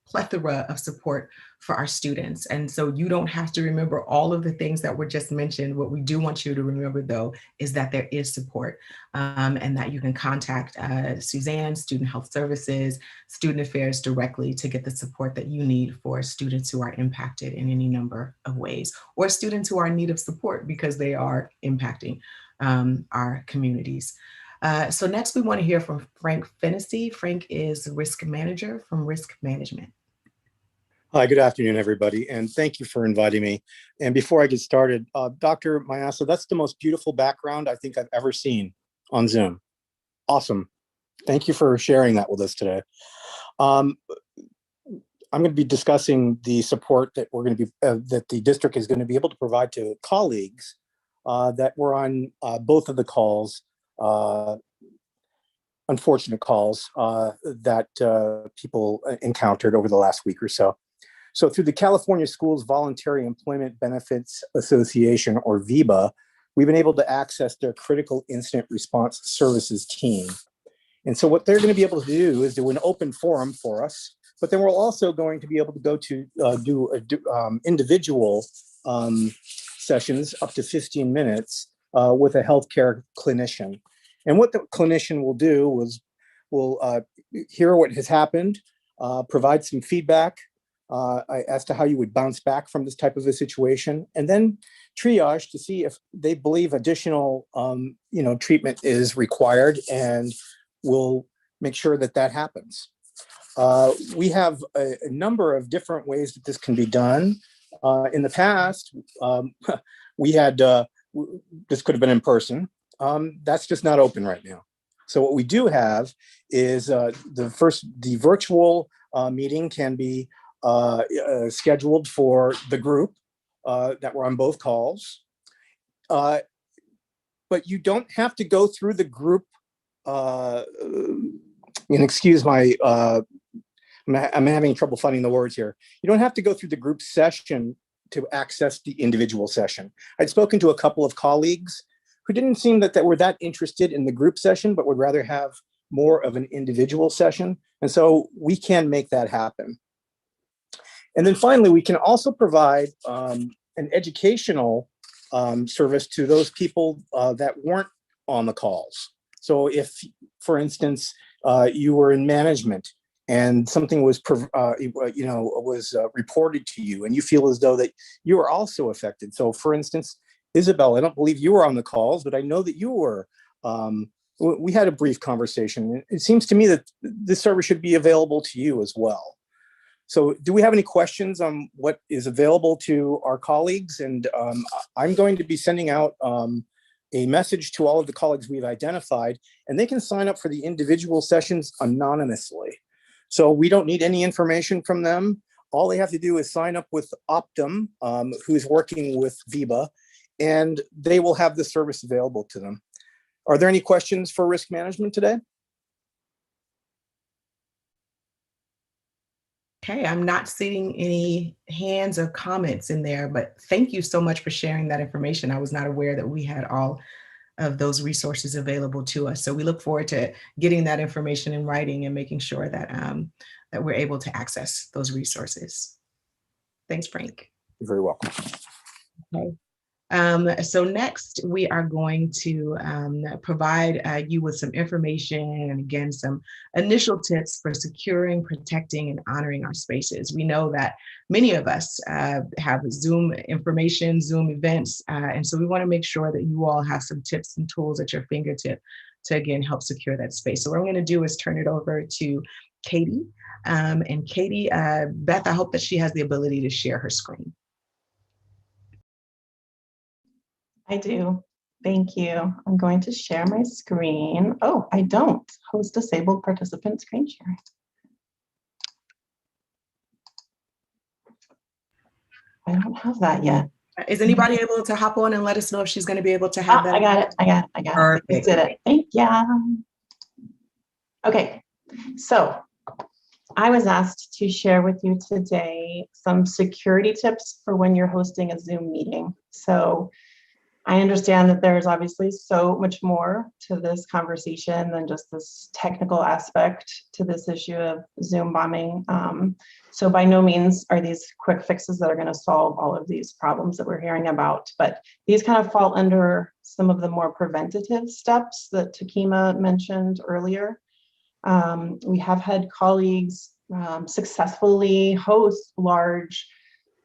plethora of support for our students. And so you don't have to remember all of the things that were just mentioned. What we do want you to remember, though, is that there is support and that you can contact Suzanne, Student Health Services, Student Affairs directly to get the support that you need for students who are impacted in any number of ways, or students who are in need of support because they are impacting our communities. So next we want to hear from Frank Fennessy. Frank is Risk Manager from Risk Management. Hi, good afternoon, everybody, and thank you for inviting me. And before I get started, Dr. Mayasa, that's the most beautiful background I think I've ever seen on Zoom. Awesome. Thank you for sharing that with us today. I'm going to be discussing the support that that the district is going to be able to provide to colleagues that were on both of the calls, unfortunate calls that people encountered over the last week or so. So through the California Schools Voluntary Employment Benefits Association, or VEBA, we've been able to access their Critical Incident Response Services team. And so what they're going to be able to do is do an open forum for us, but then we're also going to be able to go to do individual sessions up to 15 minutes with a healthcare clinician. And what the clinician will do is will hear what has happened, provide some feedback as to how you would bounce back from this type of a situation, and then triage to see if they believe additional treatment is required, and we'll make sure that that happens. We have a number of different ways that this can be done. In the past, we had, this could have been in person. That's just not open right now. So what we do have is the virtual meeting can be scheduled for the group that were on both calls. But you don't have to go through the group, and excuse my, I'm having trouble finding the words here. You don't have to go through the group session to access the individual session. I'd spoken to a couple of colleagues who didn't seem that they were that interested in the group session, but would rather have more of an individual session. And so we can make that happen. And then finally, we can also provide an educational service to those people that weren't on the calls. So if, for instance, you were in management and something was, reported to you, and you feel as though that you are also affected. So, for instance, Isabel, I don't believe you were on the calls, but I know that you were. We had a brief conversation. It seems to me that this service should be available to you as well. So, do we have any questions on what is available to our colleagues? And I'm going to be sending out a message to all of the colleagues we've identified, and they can sign up for the individual sessions anonymously. So we don't need any information from them. All they have to do is sign up with Optum, who's working with VEBA, and they will have the service available to them. Are there any questions for risk management today? Okay, I'm not seeing any hands or comments in there, but thank you so much for sharing that information. I was not aware that we had all of those resources available to us. So we look forward to getting that information in writing and making sure that, that we're able to access those resources. Thanks, Frank. You're very welcome. Okay. So next, we are going to provide you with some information and again, some initial tips for securing, protecting, and honoring our spaces. We know that many of us have Zoom information, Zoom events, and so we want to make sure that you all have some tips and tools at your fingertip to again help secure that space. So what I'm going to do is turn it over to Katie. And Katie, Beth, I hope that she has the ability to share her screen. I do. Thank you. I'm going to share my screen. Oh, I don't. Host disabled participant screen sharing. I don't have that yet. Is anybody able to hop on and let us know if she's going to be able to have that? I got it. I got it. Perfect. I did it. Thank you. Okay, so I was asked to share with you today some security tips for when you're hosting a Zoom meeting. So I understand that there's obviously so much more to this conversation than just this technical aspect to this issue of Zoom bombing. So by no means are these quick fixes that are going to solve all of these problems that we're hearing about, but these kind of fall under some of the more preventative steps that Thekima mentioned earlier. We have had colleagues successfully host large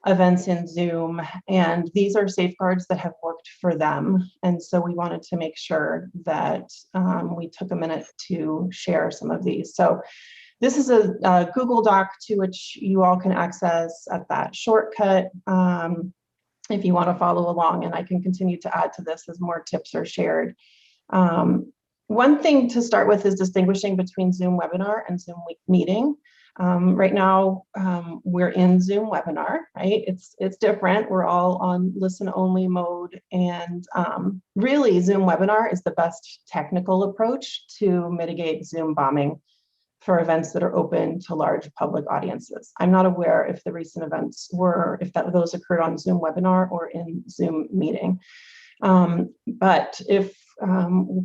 events in Zoom, and these are safeguards that have worked for them. And so we wanted to make sure that we took a minute to share some of these. So this is a Google Doc to which you all can access at that shortcut if you want to follow along, and I can continue to add to this as more tips are shared. One thing to start with is distinguishing between Zoom webinar and Zoom meeting. Right now, we're in Zoom webinar, right? It's different. We're all on listen only mode, and really Zoom webinar is the best technical approach to mitigate Zoom bombing for events that are open to large public audiences. I'm not aware if the recent events were, those occurred on Zoom webinar or in Zoom meeting. But if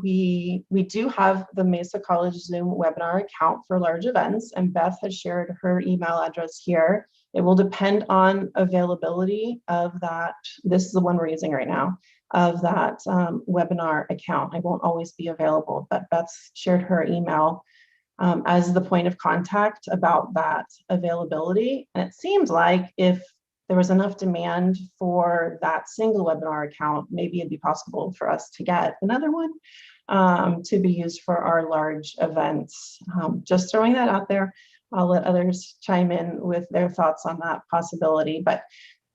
we do have the Mesa College Zoom webinar account for large events, and Beth has shared her email address here. It will depend on availability of that. This is the one we're using right now, of that webinar account. I won't always be available, but Beth's shared her email as the point of contact about that availability. And it seems like if there was enough demand for that single webinar account, maybe it'd be possible for us to get another one to be used for our large events. Just throwing that out there. I'll let others chime in with their thoughts on that possibility. But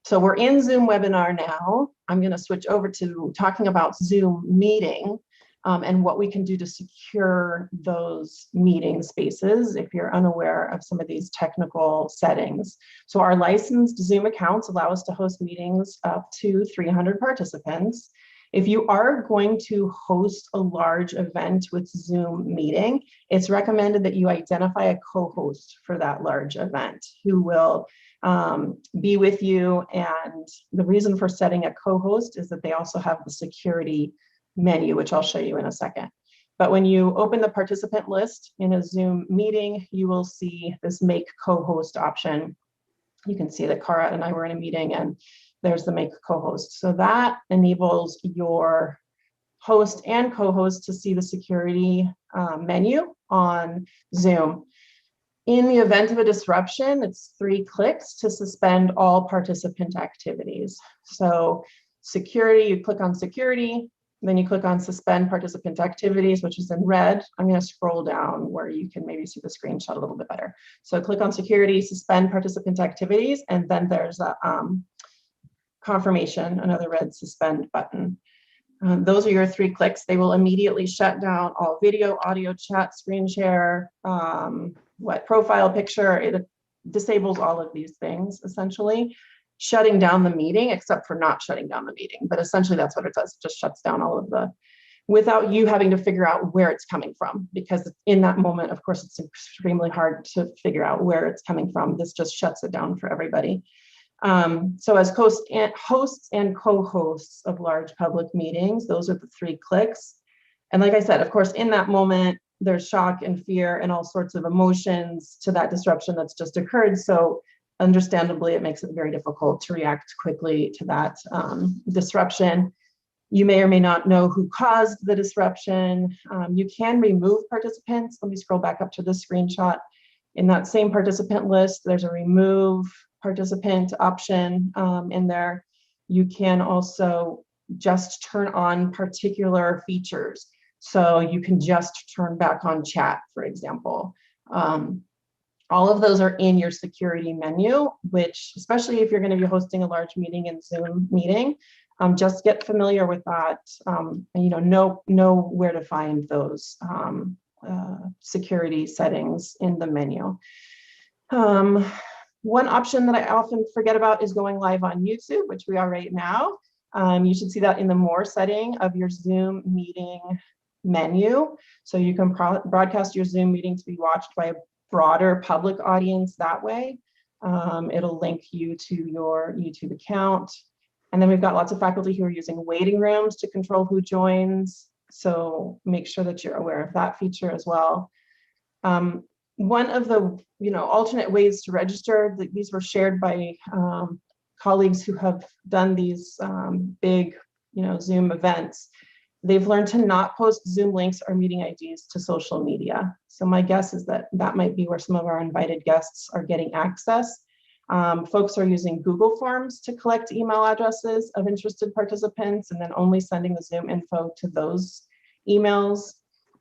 so we're in Zoom webinar now. I'm going to switch over to talking about Zoom meeting and what we can do to secure those meeting spaces if you're unaware of some of these technical settings. So our licensed Zoom accounts allow us to host meetings up to 300 participants. If you are going to host a large event with Zoom meeting, it's recommended that you identify a co-host for that large event who will be with you. And the reason for setting a co-host is that they also have the security menu, which I'll show you in a second. But when you open the participant list in a Zoom meeting, you will see this make co-host option. You can see that Cara and I were in a meeting, and there's the make co-host. So that enables your host and co-host to see the security menu on Zoom. In the event of a disruption, it's 3 clicks to suspend all participant activities. So security, you click on security, then you click on suspend participant activities, which is in red. I'm going to scroll down where you can maybe see the screenshot a little bit better. So click on security, suspend participant activities, and then there's a confirmation, another red suspend button. Those are your 3 clicks. They will immediately shut down all video, audio, chat, screen share, profile picture. It disables all of these things, essentially, shutting down the meeting, except for not shutting down the meeting. But essentially that's what it does. It just shuts down all of the, without you having to figure out where it's coming from, because in that moment, of course, it's extremely hard to figure out where it's coming from. This just shuts it down for everybody. So as hosts and co-hosts of large public meetings, those are the 3 clicks. And like I said, of course, in that moment, there's shock and fear and all sorts of emotions to that disruption that's just occurred. So understandably, it makes it very difficult to react quickly to that disruption. You may or may not know who caused the disruption. You can remove participants. Let me scroll back up to this screenshot. In that same participant list, there's a remove participant option in there. You can also just turn on particular features. So you can just turn back on chat, for example. All of those are in your security menu, which, especially if you're going to be hosting a large meeting in Zoom meeting, just get familiar with that, and know where to find those security settings in the menu. One option that I often forget about is going live on YouTube, which we are right now. You should see that in the More setting of your Zoom meeting menu. So you can broadcast your Zoom meeting to be watched by a broader public audience that way. It'll link you to your YouTube account. And then we've got lots of faculty who are using waiting rooms to control who joins. So make sure that you're aware of that feature as well. One of the alternate ways to register, these were shared by colleagues who have done these big Zoom events. They've learned to not post Zoom links or meeting IDs to social media. So my guess is that that might be where some of our invited guests are getting access. Folks are using Google Forms to collect email addresses of interested participants and then only sending the Zoom info to those emails.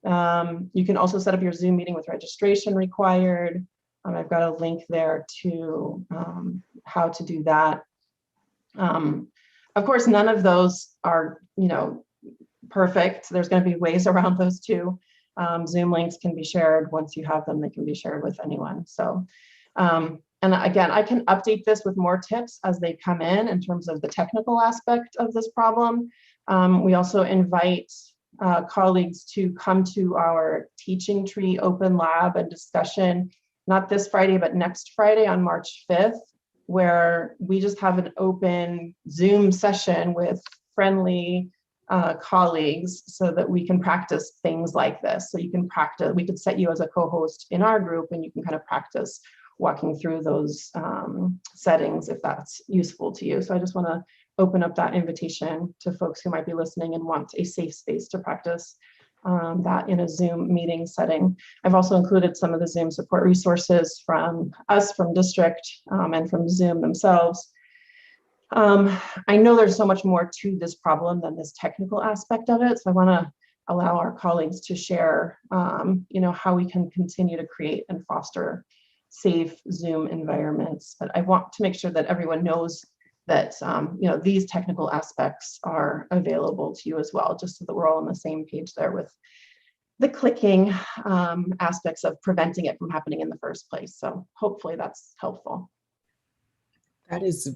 You can also set up your Zoom meeting with registration required. I've got a link there to how to do that. Of course, none of those are, perfect. There's going to be ways around those too. Zoom links can be shared. Once you have them, they can be shared with anyone. So, and again, I can update this with more tips as they come in terms of the technical aspect of this problem. We also invite colleagues to come to our Teaching Tree Open Lab and discussion, not this Friday, but next Friday on March 5th, where we just have an open Zoom session with friendly colleagues so that we can practice things like this. So you can practice, we could set you as a co-host in our group and you can kind of practice walking through those settings if that's useful to you. So I just want to open up that invitation to folks who might be listening and want a safe space to practice that in a Zoom meeting setting. I've also included some of the Zoom support resources from us, from district, and from Zoom themselves. I know there's so much more to this problem than this technical aspect of it. So I want to allow our colleagues to share, how we can continue to create and foster safe Zoom environments. But I want to make sure that everyone knows that, these technical aspects are available to you as well, just so that we're all on the same page there with the clicking aspects of preventing it from happening in the first place. So hopefully that's helpful. That is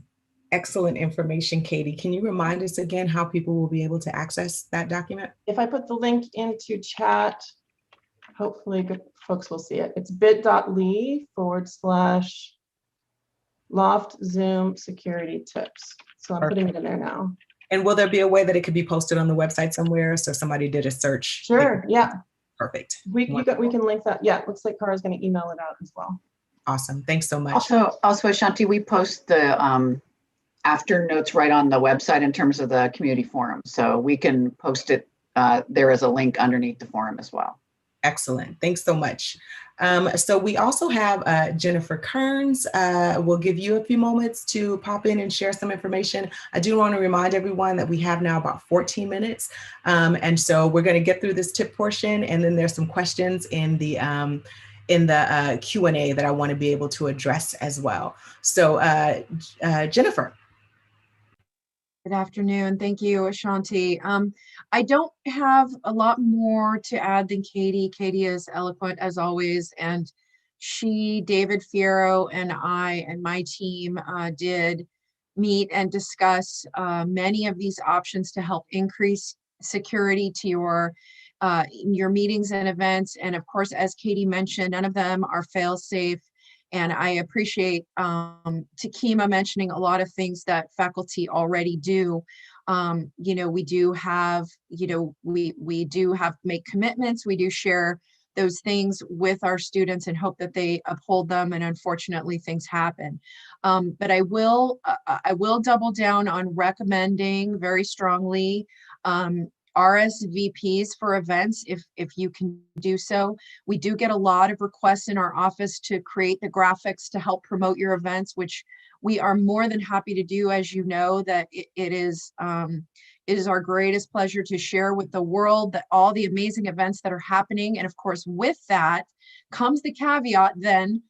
excellent information, Katie. Can you remind us again how people will be able to access that document? If I put the link into chat, hopefully good folks will see it. It's bit.ly/Loft Zoom security tips. So I'm putting it in there now. And will there be a way that it could be posted on the website somewhere? So somebody did a search. Sure, yeah. Perfect. We can link that. Yeah, it looks like Cara's going to email it out as well. Awesome. Thanks so much. Also, Ashanti, we post the after notes right on the website in terms of the community forum. So we can post it there as a link underneath the forum as well. Excellent. Thanks so much. So we also have Jennifer Kearns. We'll give you a few moments to pop in and share some information. I do want to remind everyone that we have now about 14 minutes. And so we're going to get through this tip portion, and then there's some questions in the Q&A that I want to be able to address as well. So Jennifer. Good afternoon. Thank you, Ashanti. I don't have a lot more to add than Katie. Katie is eloquent as always, and David Fierro, and I and my team did meet and discuss many of these options to help increase security to your meetings and events. And of course, as Katie mentioned, none of them are fail-safe. And I appreciate Thekima mentioning a lot of things that faculty already do. We do have, we do have make commitments. We do share those things with our students and hope that they uphold them. And unfortunately, things happen. But I will double down on recommending very strongly RSVPs for events if you can do so. We do get a lot of requests in our office to create the graphics to help promote your events, which we are more than happy to do. As you know, that it is our greatest pleasure to share with the world that all the amazing events that are happening. And of course, with that comes the caveat then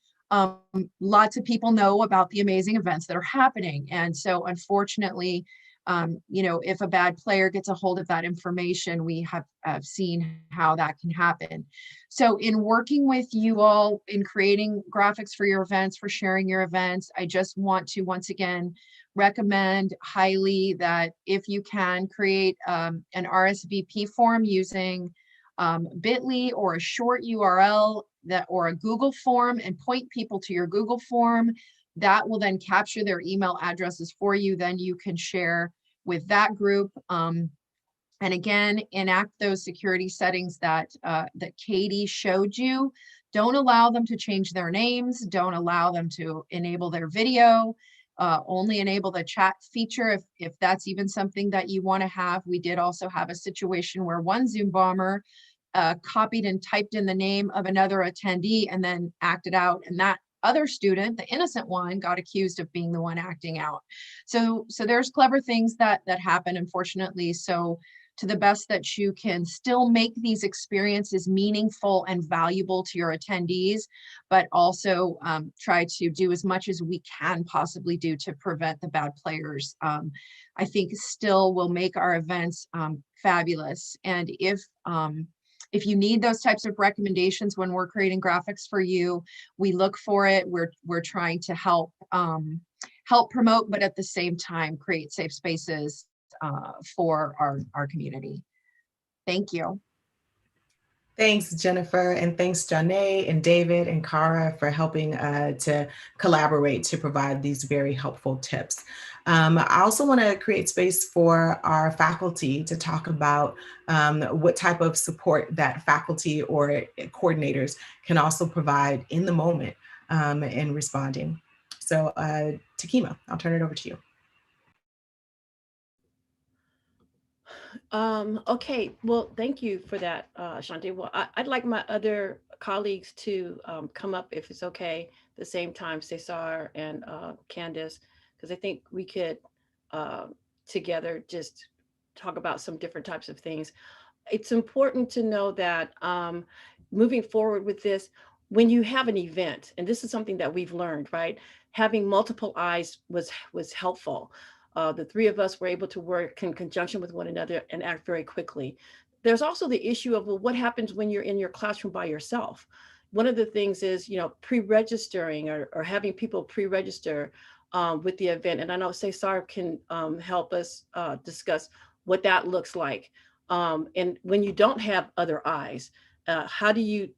lots of people know about the amazing events that are happening. And so unfortunately, if a bad player gets a hold of that information, we have seen how that can happen. So in working with you all in creating graphics for your events, for sharing your events, I just want to once again recommend highly that if you can create an RSVP form using bit.ly or a short URL or a Google form, and point people to your Google form. That will then capture their email addresses for you. Then you can share with that group. And again, enact those security settings that Katie showed you. Don't allow them to change their names. Don't allow them to enable their video. Only enable the chat feature if that's even something that you want to have. We did also have a situation where one Zoom bomber copied and typed in the name of another attendee and then acted out, and that other student, the innocent one, got accused of being the one acting out. So there's clever things that happen, unfortunately. So to the best that you can still make these experiences meaningful and valuable to your attendees, but also try to do as much as we can possibly do to prevent the bad players. I think still will make our events fabulous. And if you need those types of recommendations when we're creating graphics for you, we look for it. We're trying to help promote, but at the same time create safe spaces for our community. Thank you. Thanks, Jennifer, and thanks, Janae and David and Cara for helping to collaborate to provide these very helpful tips. I also want to create space for our faculty to talk about what type of support that faculty or coordinators can also provide in the moment in responding. So Thekima, I'll turn it over to you. Okay, well, thank you for that, Shanti. Well, I'd like my other colleagues to come up, if it's okay, the same time, Cesar and Candace, because I think we could together just talk about some different types of things. It's important to know that moving forward with this, when you have an event, and this is something that we've learned, right? Having multiple eyes was helpful. The three of us were able to work in conjunction with one another and act very quickly. There's also the issue of, well, what happens when you're in your classroom by yourself? One of the things is, pre-registering or having people pre-register with the event. And I know Cesar can help us discuss what that looks like. And when you don't have other eyes, how do you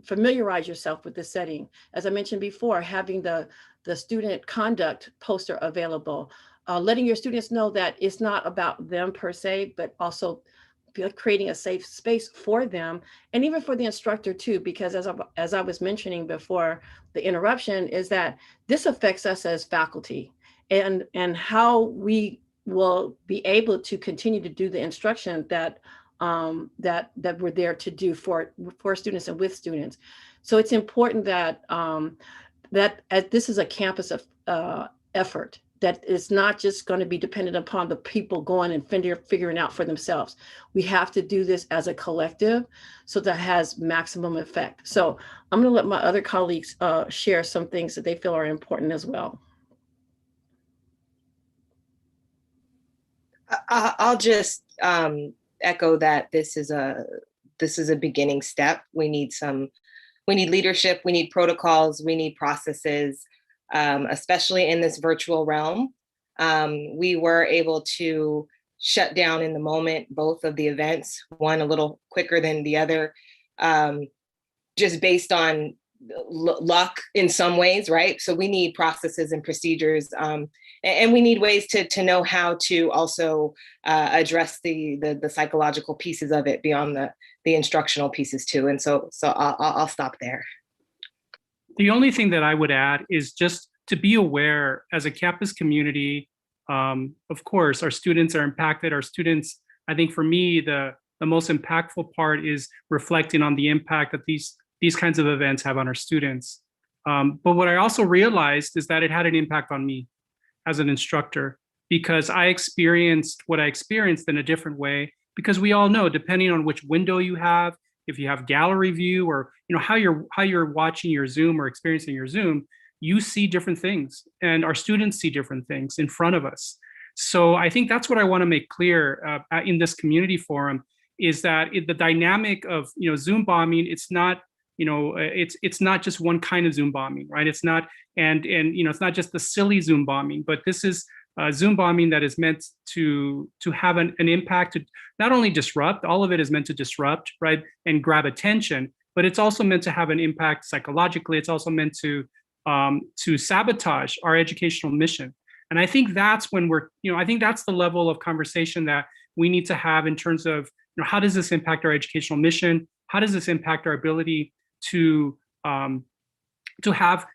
familiarize yourself with the setting? As I mentioned before, having the student conduct poster available, letting your students know that it's not about them per se, but also creating a safe space for them and even for the instructor too, because as I was mentioning before the interruption, is that this affects us as faculty and how we will be able to continue to do the instruction that we're there to do for students and with students. So it's important that this is a campus effort, that is not just going to be dependent upon the people going and figuring out for themselves. We have to do this as a collective so that has maximum effect. So I'm going to let my other colleagues share some things that they feel are important as well. I'll just echo that this is a beginning step. We need leadership, we need protocols, we need processes. Especially in this virtual realm. We were able to shut down in the moment both of the events, one a little quicker than the other, just based on luck in some ways, right? So we need processes and procedures, and we need ways to know how to also address the psychological pieces of it beyond the instructional pieces too. And so I'll stop there. The only thing that I would add is just to be aware as a campus community. Of course, our students are impacted. Our students, I think for me, the most impactful part is reflecting on the impact that these kinds of events have on our students. But what I also realized is that it had an impact on me as an instructor, because I experienced what I experienced in a different way, because we all know, depending on which window you have, if you have gallery view, or how you're watching your Zoom or experiencing your Zoom, you see different things, and our students see different things in front of us. So I think that's what I want to make clear in this community forum, is that the dynamic of Zoom bombing, it's not it's not just one kind of Zoom bombing, right? It's not, and it's not just the silly Zoom bombing, but this is Zoom bombing that is meant to have an impact, to not only disrupt, all of it is meant to disrupt, right, and grab attention, but it's also meant to have an impact psychologically. It's also meant to sabotage our educational mission. And I think that's when I think that's the level of conversation that we need to have in terms of, how does this impact our educational mission? How does this impact our ability to have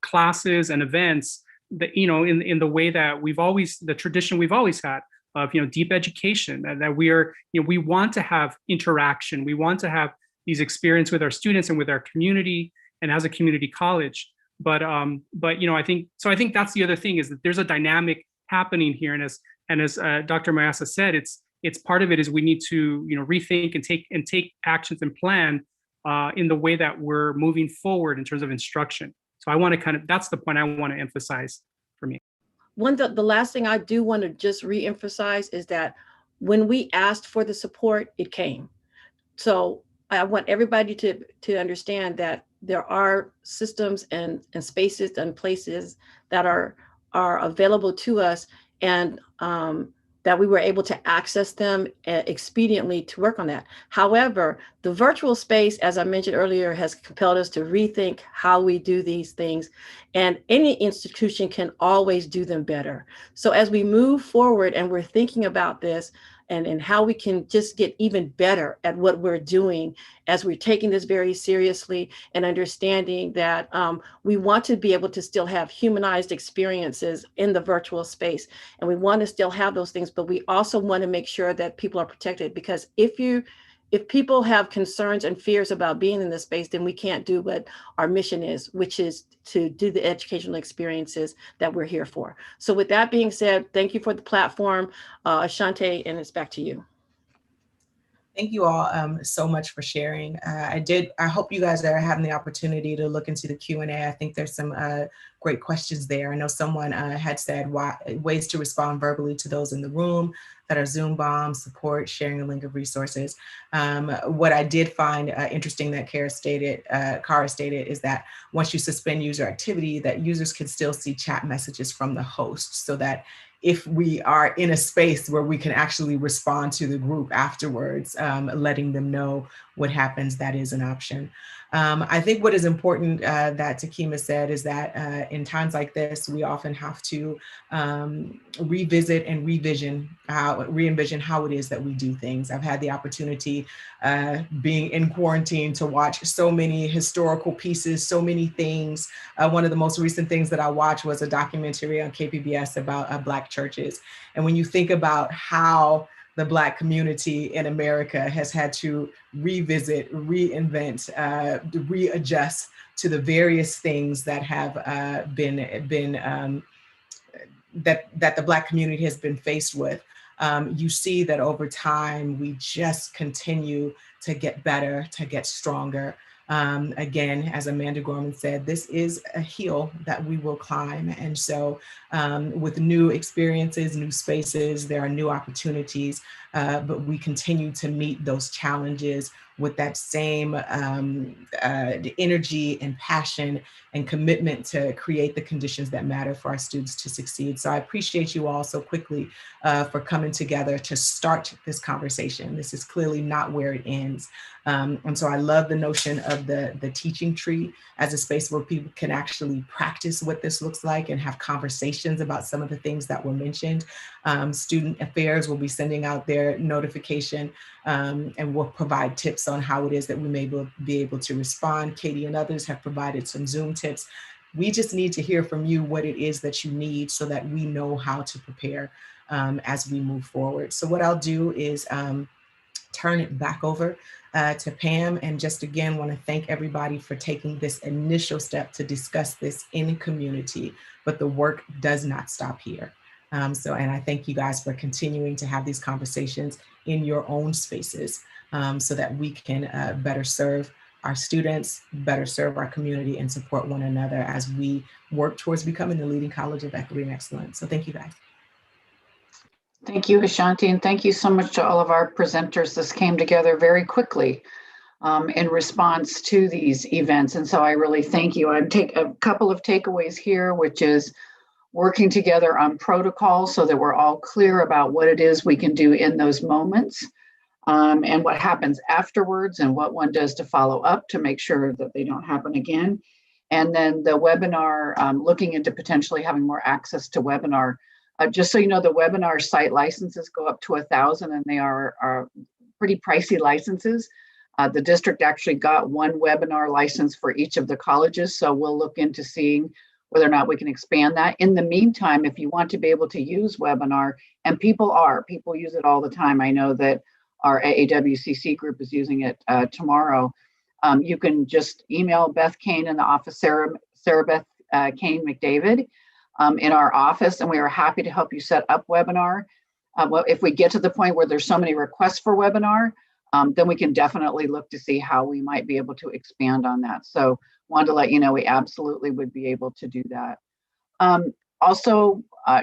classes and events that in the way that the tradition we've always had of deep education, and that we want to have interaction, we want to have these experience with our students and with our community and as a community college. But I think that's the other thing, is that there's a dynamic happening here, and as Dr. Mayasa said, it's part of it is we need to rethink and take actions and plan in the way that we're moving forward in terms of instruction. So I want to that's the point I want to emphasize for me. The last thing I do want to just re-emphasize is that when we asked for the support, it came. So I want everybody to understand that there are systems and spaces and places that are available to us, and that we were able to access them expediently to work on that. However, the virtual space, as I mentioned earlier, has compelled us to rethink how we do these things, and any institution can always do them better. So as we move forward and we're thinking about this, and how we can just get even better at what we're doing, as we're taking this very seriously and understanding that we want to be able to still have humanized experiences in the virtual space. And we want to still have those things, but we also want to make sure that people are protected, because if people have concerns and fears about being in this space, then we can't do what our mission is, which is to do the educational experiences that we're here for. So with that being said, thank you for the platform, Ashante, and it's back to you. Thank you all so much for sharing. I hope you guys are having the opportunity to look into the Q&A. I think there's some great questions there. I know someone had said ways to respond verbally to those in the room that are Zoom bombs, support, sharing a link of resources. What I did find interesting that Kara stated is that once you suspend user activity, that users can still see chat messages from the host, so that if we are in a space where we can actually respond to the group afterwards, letting them know what happens, that is an option. I think what is important that Thekima said is that in times like this, we often have to revisit and re-envision how it is that we do things. I've had the opportunity being in quarantine to watch so many historical pieces, so many things. One of the most recent things that I watched was a documentary on KPBS about Black churches. And when you think about how the Black community in America has had to revisit, reinvent, readjust to the various things that have that the Black community has been faced with. You see that over time, we just continue to get better, to get stronger. Again, as Amanda Gorman said, this is a hill that we will climb. And so with new experiences, new spaces, there are new opportunities, but we continue to meet those challenges with that same energy and passion and commitment to create the conditions that matter for our students to succeed. So I appreciate you all so quickly for coming together to start this conversation. This is clearly not where it ends. And so I love the notion of the teaching tree as a space where people can actually practice what this looks like and have conversations about some of the things that were mentioned. Student Affairs will be sending out their notification and will provide tips on how it is that we may be able to respond. Katie and others have provided some Zoom tips. We just need to hear from you what it is that you need so that we know how to prepare as we move forward. So what I'll do is turn it back over to Pam, and just again want to thank everybody for taking this initial step to discuss this in community, but the work does not stop here. And I thank you guys for continuing to have these conversations in your own spaces so that we can better serve our students, better serve our community, and support one another as we work towards becoming the leading college of equity and excellence. So thank you guys. Thank you, Ashanti, and thank you so much to all of our presenters. This came together very quickly in response to these events. And so I really thank you. I'd take a couple of takeaways here, which is working together on protocols so that we're all clear about what it is we can do in those moments and what happens afterwards and what one does to follow up to make sure that they don't happen again. And then the webinar, looking into potentially having more access to webinar. Just so you know, the webinar site licenses go up to 1,000 and they are pretty pricey licenses. The district actually got one webinar license for each of the colleges. So we'll look into seeing whether or not we can expand that. In the meantime, if you want to be able to use webinar, and people use it all the time. I know that our AAWCC group is using it tomorrow. You can just email Beth Kane in the office, Sarah Beth Kane McDavid in our office, and we are happy to help you set up webinar. Well, if we get to the point where there's so many requests for webinar, then we can definitely look to see how we might be able to expand on that. So wanted to let you know we absolutely would be able to do that. Also,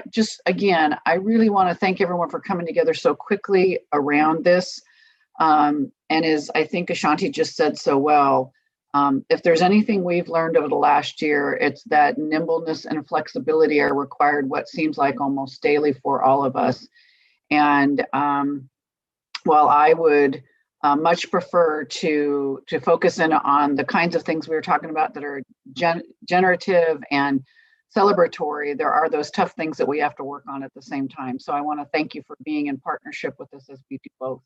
just again, I really want to thank everyone for coming together so quickly around this. And as I think Ashanti just said so well, if there's anything we've learned over the last year, it's that nimbleness and flexibility are required what seems like almost daily for all of us. And while I would much prefer to focus in on the kinds of things we were talking about that are generative and celebratory, there are those tough things that we have to work on at the same time. So I want to thank you for being in partnership with us as we do both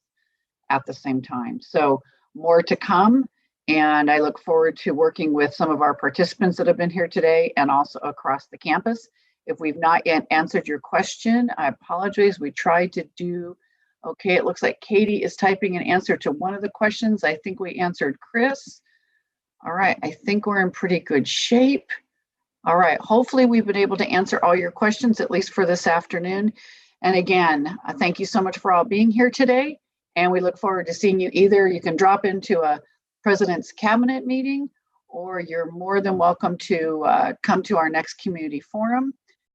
at the same time. So more to come. And I look forward to working with some of our participants that have been here today and also across the campus. If we've not yet answered your question, I apologize. We tried to do, okay, it looks like Katie is typing an answer to one of the questions. I think we answered Chris. All right, I think we're in pretty good shape. All right, hopefully we've been able to answer all your questions, at least for this afternoon. And again, thank you so much for all being here today. And we look forward to seeing you. Either you can drop into a President's Cabinet meeting, or you're more than welcome to come to our next community forum.